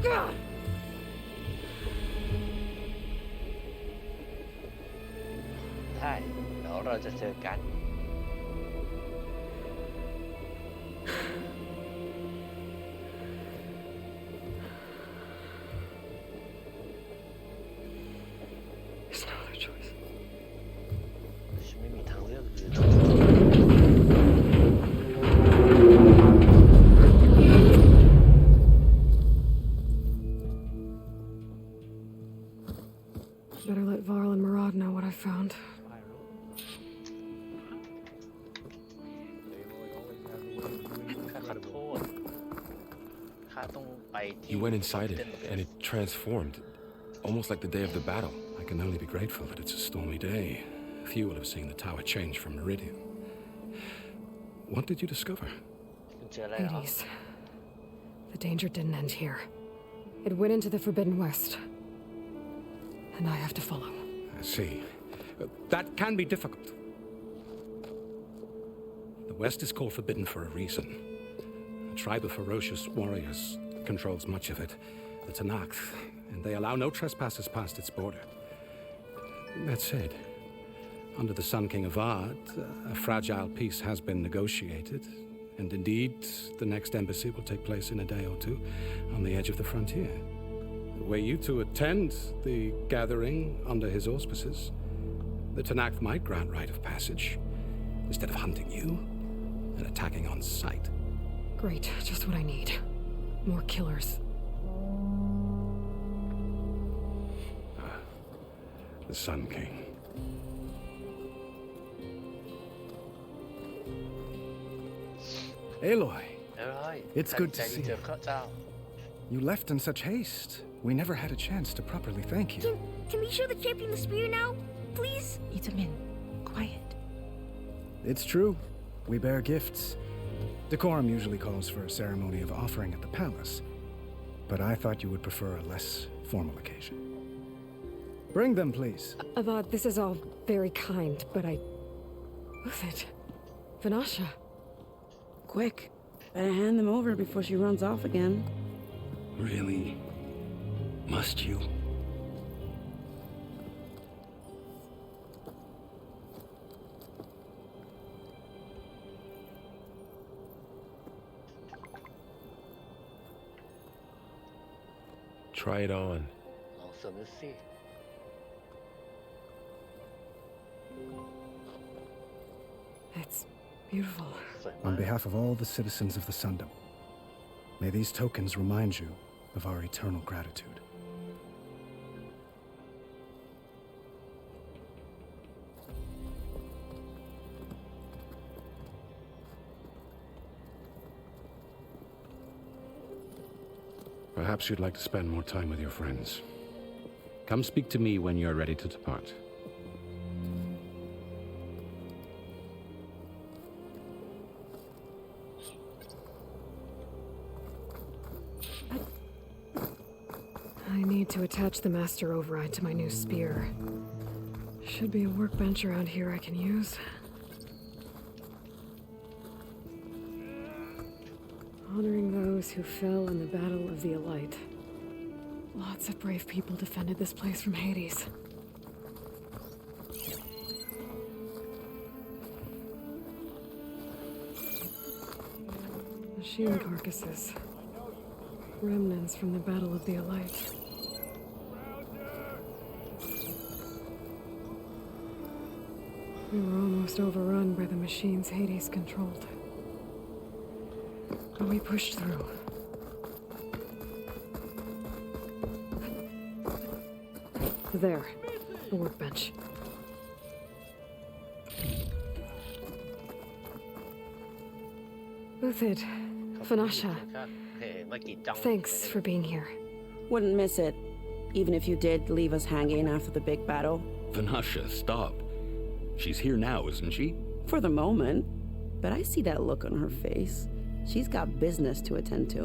Gah! ใช่แล้วเราจะเจอกัน There's no other choice. ฉันไม่มีทางเลือกอื่น Better let Varl and Murad know what I found. ข้าขอโทษข้าต้องไปที่ You went inside it, and it transformed, almost like the day of the battle. I can only be grateful that it's a stormy day. Few will have seen the tower change from Meridian. What did you discover? คุณเจออะไรเหรอ Hades. The danger didn't end here. It went into the Forbidden West. And I have to follow. I see. That can be difficult. The West is called forbidden for a reason. tribe of ferocious warriors controls much of it, the Tanakh, and they allow no trespassers past its border. That said, under the Sun King Avad, a fragile peace has been negotiated, and indeed, the next embassy will take place in a day or two on the edge of the frontier. Were you to attend the gathering under his auspices, the Tanakh might grant right of passage, instead of hunting you and attacking on sight. Great, just what I need. More killers. The Sun King. Aloy, เอ้ย It's good to ใจดี see เจอพระเจ้า you left in such haste. We never had a chance to properly thank you. Can we show the champion the spear now? Please? Itamin, quiet. It's true. We bear gifts. Decorum usually calls for a ceremony of offering at the palace, but I thought you would prefer a less formal occasion. Bring them, please. Avad, this is all very kind, but I... With it. Vanasha. Quick. Better hand them over before she runs off again. Really? Must you? Try it on. ลองสวมดูสิ It's beautiful. สวยมาก On behalf of all the citizens of the Sundom, may these tokens remind you of our eternal gratitude. Perhaps you'd like to spend more time with your friends. Come speak to me when you're ready to depart. I need to attach the master override to my new spear. Should be a workbench around here I can use. Honoring those who fell in the Battle of the Elite. Lots of brave people defended this place from Hades. Machine carcasses. Remnants from the Battle of the Elite. We were almost overrun by the machines Hades controlled. But we pushed through. There, the workbench. Uthid, Vanasha, เฮ้ยเมื่อกี้จ้อง thanks for being here. Wouldn't miss it, even if you did leave us hanging after the big battle. Vanasha, stop. She's here now, isn't she? For the moment. But I see that look on her face. She's got business to attend to,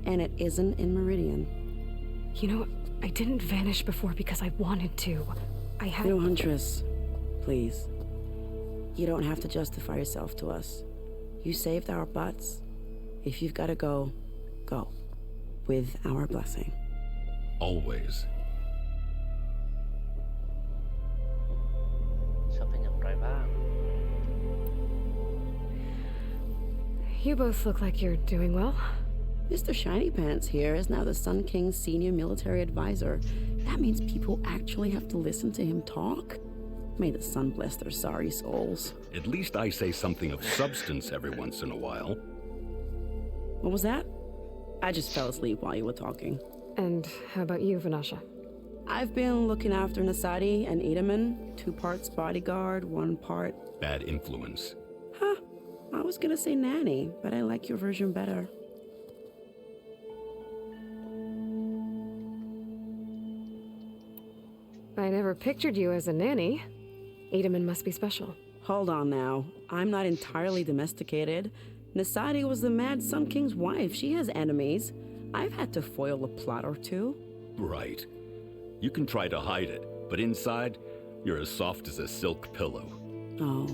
and it isn't in Meridian. You know, I didn't vanish before because I wanted to. I had... No, Huntress. Please. You don't have to justify yourself to us. You saved our butts. If you've got to go, go. With our blessing. Always. ชอบเป็นอย่างไรบ้าง You both look like you're doing well. Mr. Shiny Pants here is now the Sun King's senior military advisor. That means people actually have to listen to him talk? May the sun bless their sorry souls. At least I say something of substance every once in a while. What was that? I just fell asleep while you were talking. And how about you, Vanasha? I've been looking after Nasadi and Edaman, 2 parts bodyguard, 1 part... Bad influence. Huh. I was gonna say nanny, but I like your version better. I never pictured you as a nanny. Edaman must be special. Hold on now. I'm not entirely domesticated. Nasadi was the Mad Sun King's wife. She has enemies. I've had to foil a plot or 2. Right. You can try to hide it, but inside, you're as soft as a silk pillow. Oh,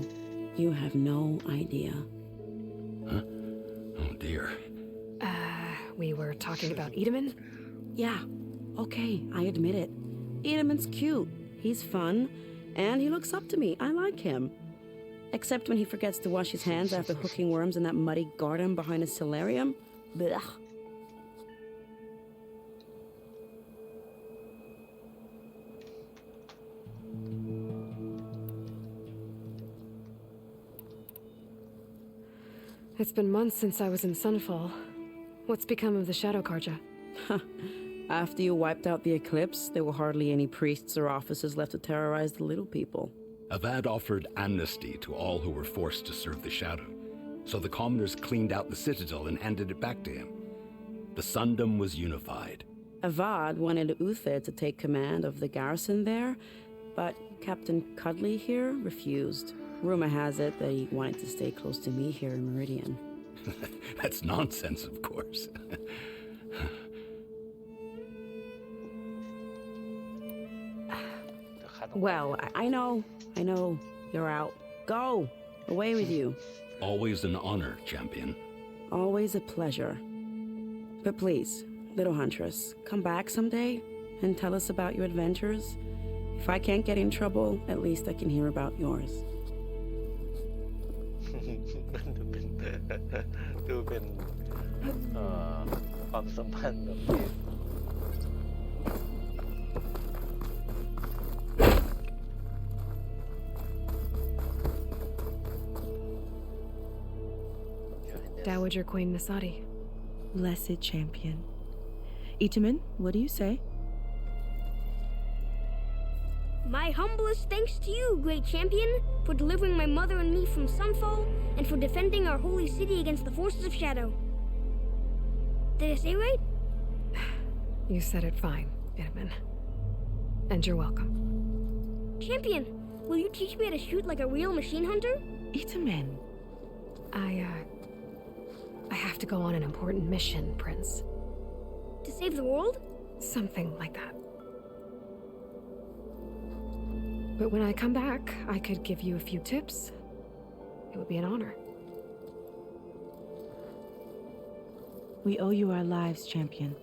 you have no idea. Huh? Oh dear. we were talking about Edaman? Yeah, okay, I admit it. Edaman's cute, he's fun, and he looks up to me. I like him. Except when he forgets to wash his hands after hooking worms in that muddy garden behind his solarium. Blech. It's been months since I was in Sunfall. What's become of the Shadow Karja? After you wiped out the eclipse, there were hardly any priests or officers left to terrorize the little people. Avad offered amnesty to all who were forced to serve the Shadow, so the commoners cleaned out the citadel and handed it back to him. The Sundom was unified. Avad wanted Uther to take command of the garrison there, but Captain Cudley here refused. Rumor has it that he wanted to stay close to me here in Meridian. That's nonsense, of course. Well, I know. You're out. Go! Away with you. Always an honor, champion. Always a pleasure. But please, little huntress, come back someday and tell us about your adventures. If I can't get in trouble, at least I can hear about yours. ดูเป็นความสัมพันธ์แบบนี้ Dowager Queen Nasadi. Blessed champion. Itaman, what do you say? My humblest thanks to you, great champion, for delivering my mother and me from Sunfall, and for defending our holy city against the forces of Shadow. Did I say right? You said it fine, Edaman. And you're welcome. Champion, will you teach me how to shoot like a real machine hunter? Itaman. I have to go on an important mission, Prince. To save the world? Something like that. But when I come back, I could give you a few tips. It would be an honor. We owe you our lives, champion,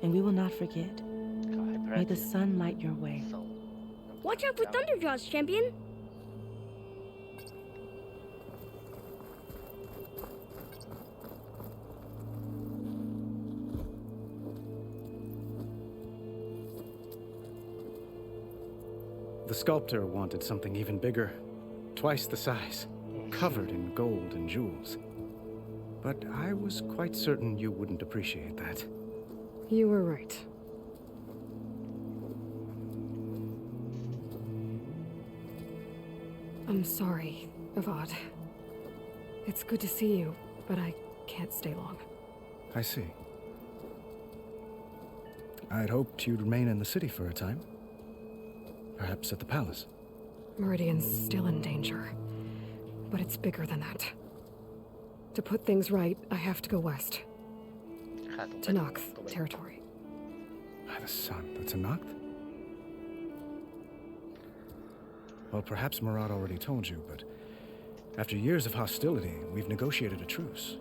and we will not forget. May the sun light your way. Watch out for Thunderjaws, champion! The sculptor wanted something even bigger, twice the size, covered in gold and jewels. But I was quite certain you wouldn't appreciate that. You were right. I'm sorry, Avad. It's good to see you, but I can't stay long. I see. I'd hoped you'd remain in the city for a time. Perhaps at the palace. Meridian's still in danger, but it's bigger than that. To put things right, I have to go west. To Nox territory. By the sun, that's a Noct? Well, perhaps Murad already told you, but after years of hostility, we've negotiated a truce,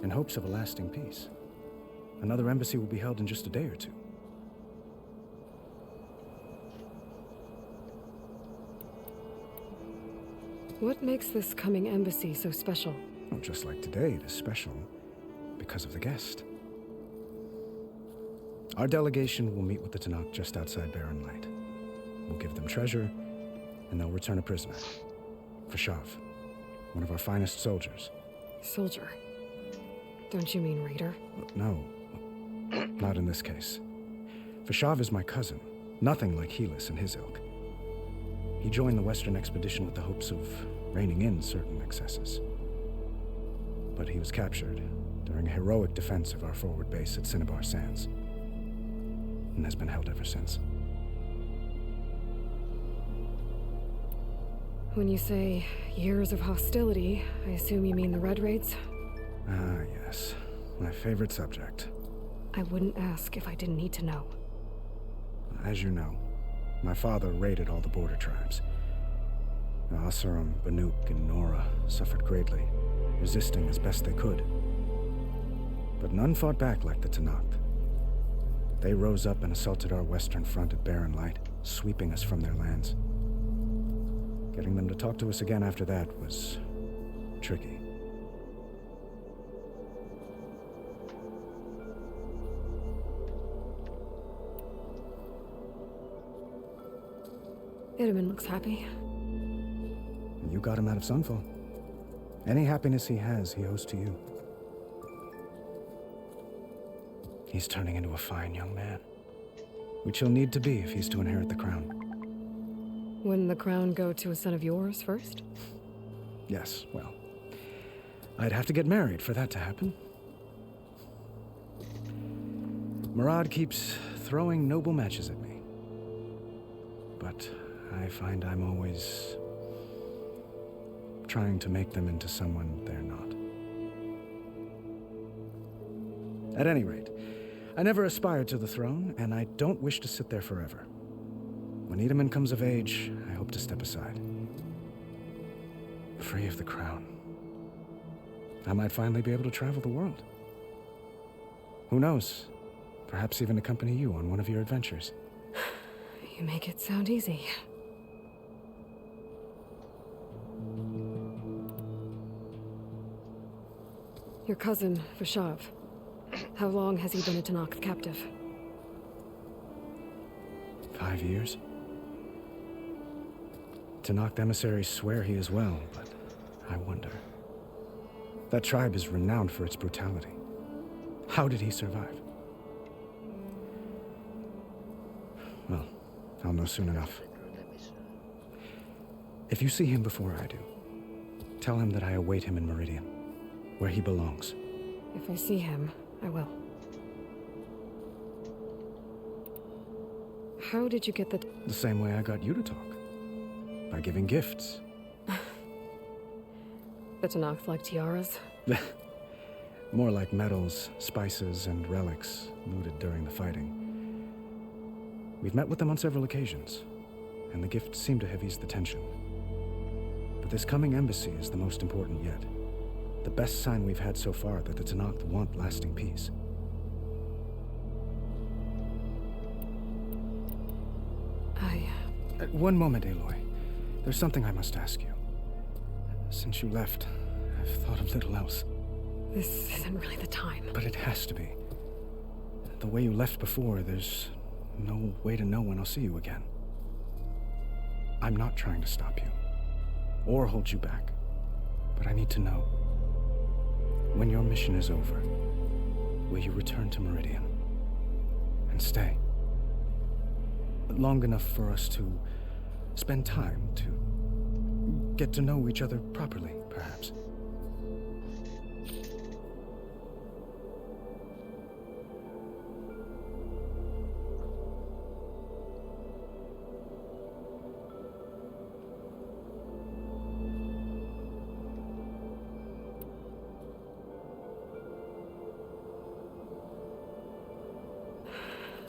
in hopes of a lasting peace. Another embassy will be held in just a day or two. What makes this coming embassy so special? Well, just like today, it is special because of the guest. Our delegation will meet with the Tanakh just outside Barren Light. We'll give them treasure, and they'll return a prisoner. Fashav, one of our finest soldiers. Soldier? Don't you mean raider? No, not in this case. Fashav is my cousin, nothing like Helis and his ilk. He joined the Western expedition with the hopes of reining in certain excesses. But he was captured during a heroic defense of our forward base at Cinnabar Sands, and has been held ever since. When you say years of hostility, I assume you mean the Red Raids? Ah, yes. My favorite subject. I wouldn't ask if I didn't need to know. As you know, my father raided all the border tribes. The Asuram, Banuk, and Nora suffered greatly, resisting as best they could. But he But none fought back like the Tenakth. They rose up and assaulted our western front at Barren Light, sweeping us from their lands. Getting them to talk to us again after that was tricky. Itamen looks happy. You got him out of Sunfall. Any happiness he has, he owes to you. He's turning into a fine young man, which he'll need to be if he's to inherit the crown. Wouldn't the crown go to a son of yours first? Yes, well, I'd have to get married for that to happen. Murad keeps throwing noble matches at me, but I find I'm always trying to make them into someone they're not. At any rate, I never aspired to the throne, and I don't wish to sit there forever. When Itamen comes of age, I hope to step aside. Free of the crown. I might finally be able to travel the world. Who knows? Perhaps even accompany you on one of your adventures. You make it sound easy. Your cousin, Vashav. How long has he been a Tenakth captive? 5 years. Tenakth emissaries swear he is well, but I wonder. That tribe is renowned for its brutality. How did he survive? Well, I'll know soon enough. If you see him before I do, tell him that I await him in Meridian, where he belongs. If I see him, I will. How did you get The same way I got you to talk. By giving gifts. The Tenakth like tiaras? More like medals, spices, and relics looted during the fighting. We've met with them on several occasions, and the gifts seem to have eased the tension. But this coming embassy is the most important yet. The best sign we've had so far that the Tenakth want lasting peace. One moment, Aloy. There's something I must ask you. Since you left, I've thought of little else. This isn't really the time. But it has to be. The way you left before, there's no way to know when I'll see you again. I'm not trying to stop you, or hold you back. But I need to know. When your mission is over, will you return to Meridian? And stay? Long enough for us to spend time, to get to know each other properly, perhaps.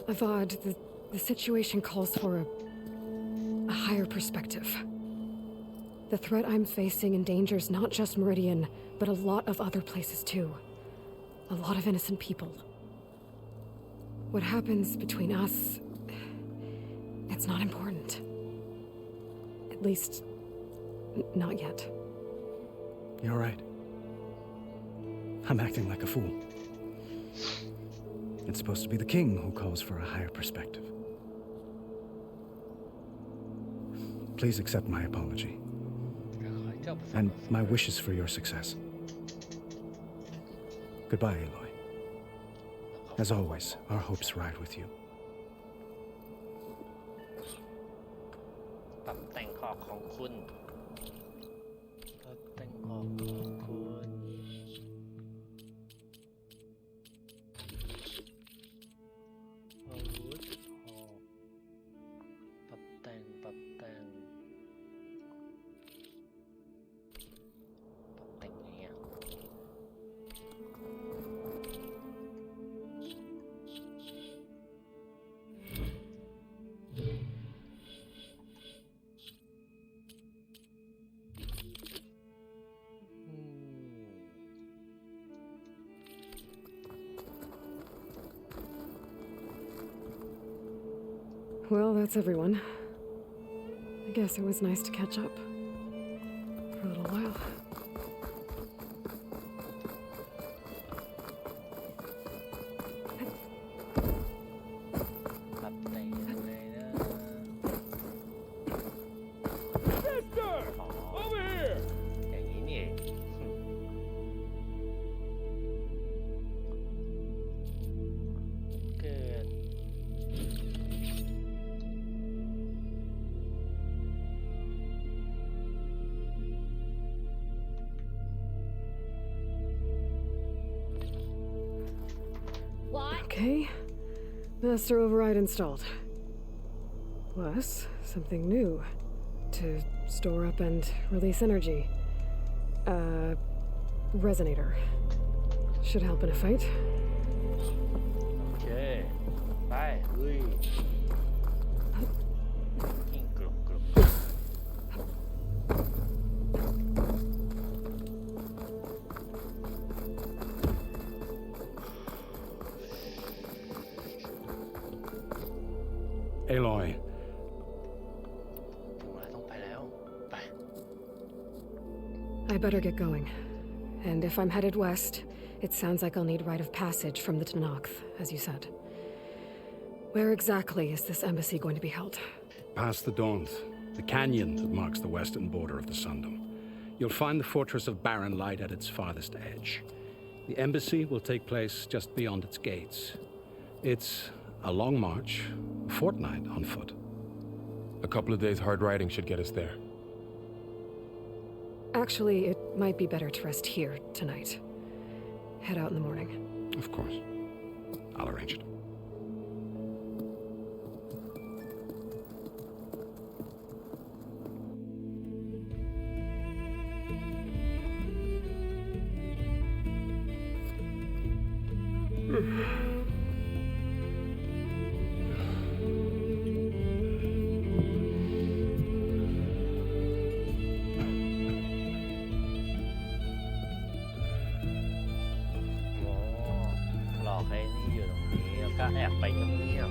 Avad, the situation calls for a higher perspective. The threat I'm facing endangers not just Meridian, but a lot of other places too. A lot of innocent people. What happens between us, it's not important. At least, not yet. You're right. I'm acting like a fool. It's supposed to be the king who calls for a higher perspective. Please accept my apology. And my wishes for your success. Goodbye, Aloy. As always, our hopes ride with you. ตัดแต่งออกของคุณตัดแต่งออกของคุณอาวุธออกปรับแต่งปรับแต่งไงอ่ะ Well, that's everyone. I guess it was nice to catch up. For a little while. Sister! Over here! อย่างนี้นี่เองเกิด Okay. Master override installed. Plus, something new. To store up and release energy. Resonator. Should help in a fight. โอเค ไปลุยยิ่งกรุบกรุบ Aloy, ถึงเวลาต้องไปแล้ว ไป I better get going. And if I'm headed west, it sounds like I'll need rite of passage from the Tenakth, as you said. Where exactly is this embassy going to be held? past the Dawnth, the canyon that marks the western border of the Sundom. You'll find the fortress of Barren Light at its farthest edge. The embassy will take place just beyond its gates. It's a long march, a fortnight on foot. A couple of days hard riding should get us there. Actually, it might be better to rest here tonight. Head out in the morning. Of course. I'll arrange it.หลอกให้นี่อยู่ตรงนี้แล้วก็แอบไปเงียบ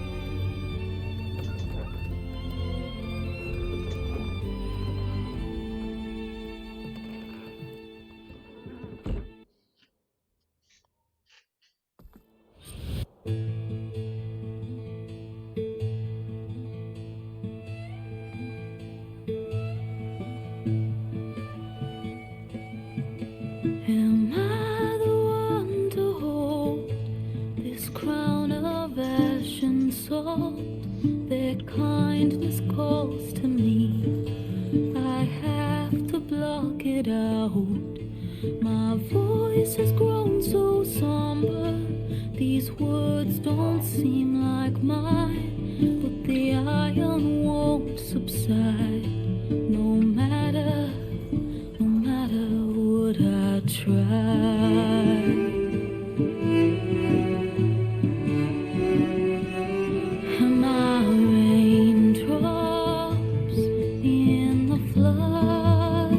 Am I the one to hold this crown of ash and salt? Their kindness calls to me. I have to block it out. My voice has grown so somber. These words don't seem like mine, but the iron won't subside. No matter what I try. Am I raindrops in the flood?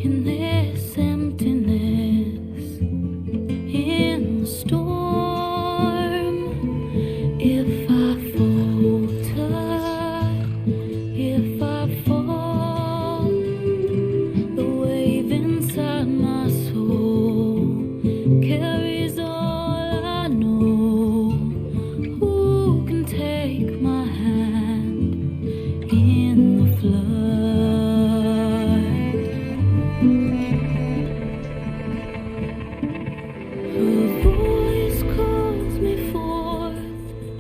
In this emptiness, in the storm. If I falter, if I fall, the wave inside my soul carries all I know. Who can take my hand in the flood? Her voice calls me forth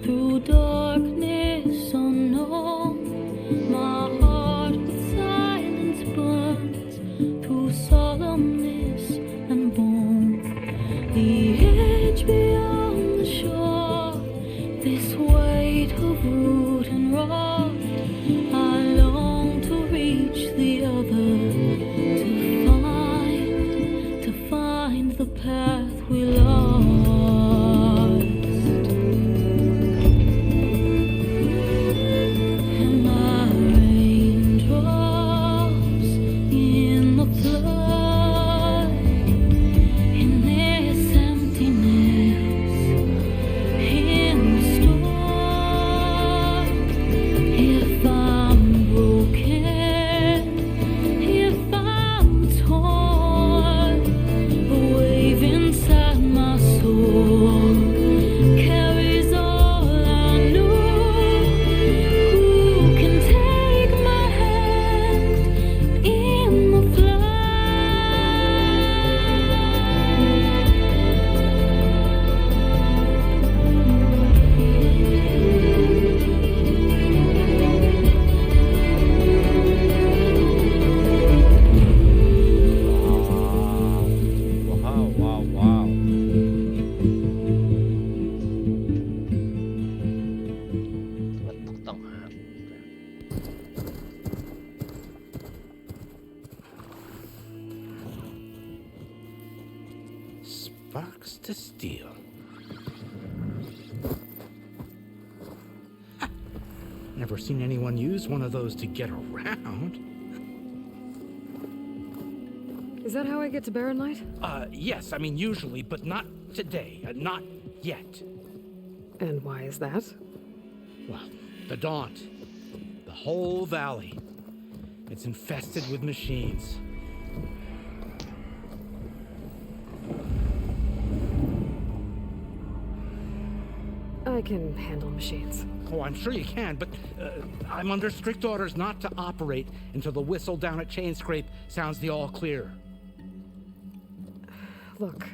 through darkness unknown. My heart with silence burns through solemnness and bone. The edge beyond the shore, this weight of root and rod. I long to reach the other, to find the path we lost. Am I raindrops in the flood? In this emptiness, in the storm. to steal. Never seen anyone use one of those to get around. Is that how I get to Barren Light? Yes, I mean usually, but not today. Not yet. And why is that? Well, the Daunt. The whole valley. It's infested with machines. I can handle machines. Oh, I'm sure you can, but I'm under strict orders not to operate until the whistle down at Chain Scrape sounds the all clear. Look,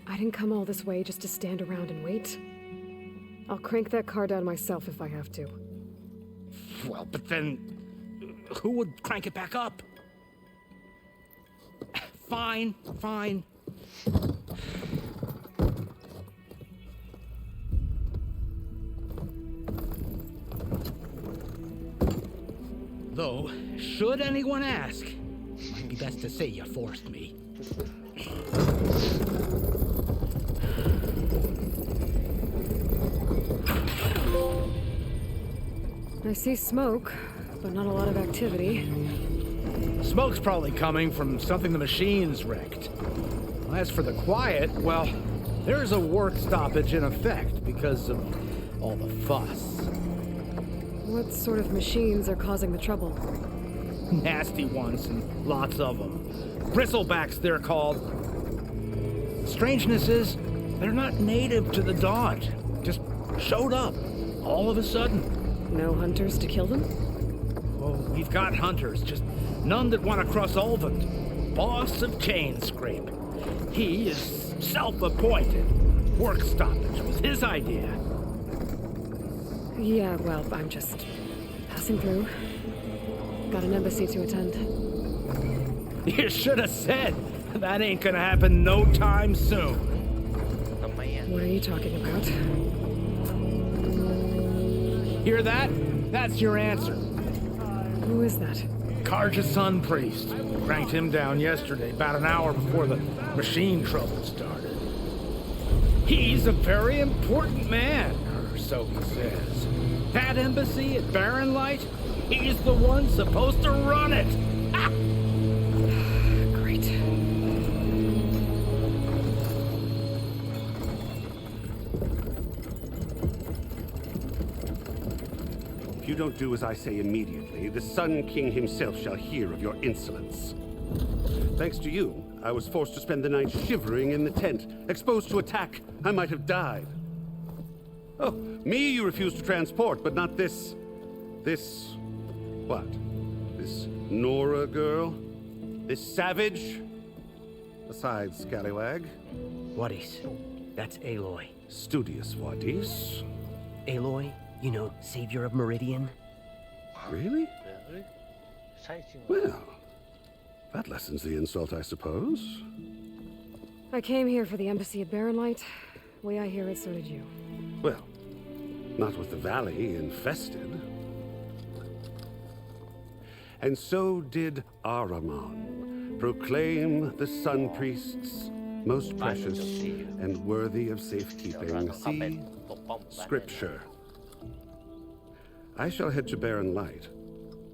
I didn't come all this way just to stand around and wait. I'll crank that car down myself if I have to. Well, but then who would crank it back up? Fine, fine. Though, should anyone ask, might be best to say you forced me. I see smoke, but not a lot of activity. Smoke's probably coming from something the machines wrecked. As for the quiet, well, there's a work stoppage in effect because of all the fuss. What sort of machines are causing the trouble? Nasty ones, and lots of them. Bristlebacks, they're called. Strangeness is, they're not native to the Daunt. Just showed up, all of a sudden. No hunters to kill them? Oh, we've got hunters, just none that want to cross Ulvund. Boss of Chain Scrape. He is self-appointed. Work stoppage was his idea. Yeah, well, I'm just passing through. Got an embassy to attend. You should have said. That ain't gonna happen no time soon. What are you talking about? Hear that? That's your answer. Who is that? Karja's Sun Priest. Cranked him down yesterday, about an hour before the machine trouble started. He's a very important man, or so he says. That embassy at Barren Light, he's the one supposed to run it. Ha! Great. If you don't do as I say immediately, the Sun King himself shall hear of your insolence. Thanks to you, I was forced to spend the night shivering in the tent, exposed to attack. I might have died. Oh, me you refuse to transport, but not this... what? This Nora girl? This savage? Besides, scallywag. Wadis. That's Aloy. Studious Wadis. Aloy, you know, savior of Meridian. Really? Well, that lessens the insult, I suppose. I came here for the embassy at Barren Light. Way I hear it, so did you. Well, not with the valley infested. And so did Ahriman proclaim the Sun Priests most precious and worthy of safekeeping. See Scripture. I shall head to Barren Light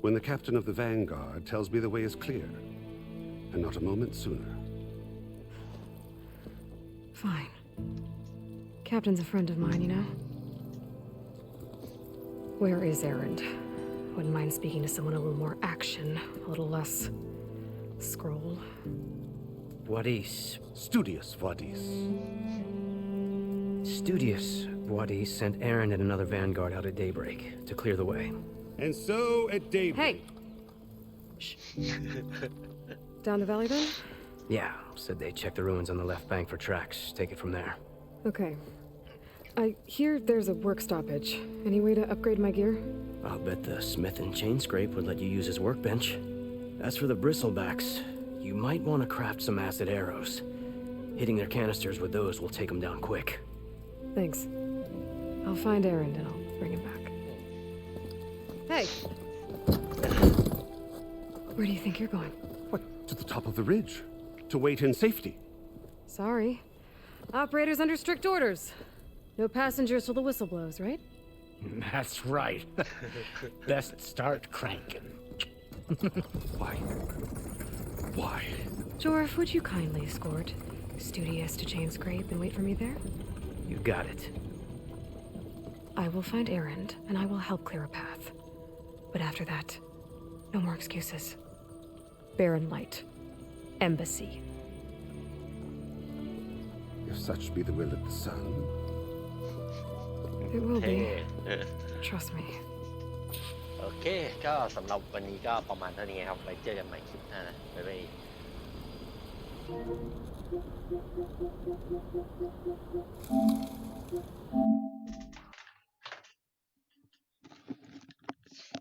when the captain of the Vanguard tells me the way is clear, and not a moment sooner. Fine. Captain's a friend of mine, you know? Where is Erend? Wouldn't mind speaking to someone a little more action, a little less scroll. Wadis. Studious Wadis. Studious Wadis sent Aaron and another Vanguard out at daybreak to clear the way. And so at daybreak... Hey! Shh. Down the valley then? Yeah, said they checked the ruins on the left bank for tracks. Take it from there. Okay. I hear there's a work stoppage. Any way to upgrade my gear? I'll bet the smith and chain scrape would let you use his workbench. As for the bristlebacks, you might want to craft some acid arrows. Hitting their canisters with those will take them down quick. Thanks. I'll find Erend and I'll bring him back. Hey! Where do you think you're going? What? To the top of the ridge. To wait in safety. Sorry. Operators under strict orders. No passengers till the whistle blows, right? That's right. Best start cranking. Why? Why? Jorf, would you kindly escort Studious to Chainscrape and wait for me there? You got it. I will find Erend, and I will help clear a path. But after that, no more excuses. Barren Light. Embassy. If such be the will of the sun. It will be. Trust me. โอเคก็สำหรับวันนี้ก็ประมาณเท่านี้ครับไว้เจอกันใหม่คลิปหน้านะบ๊ายบาย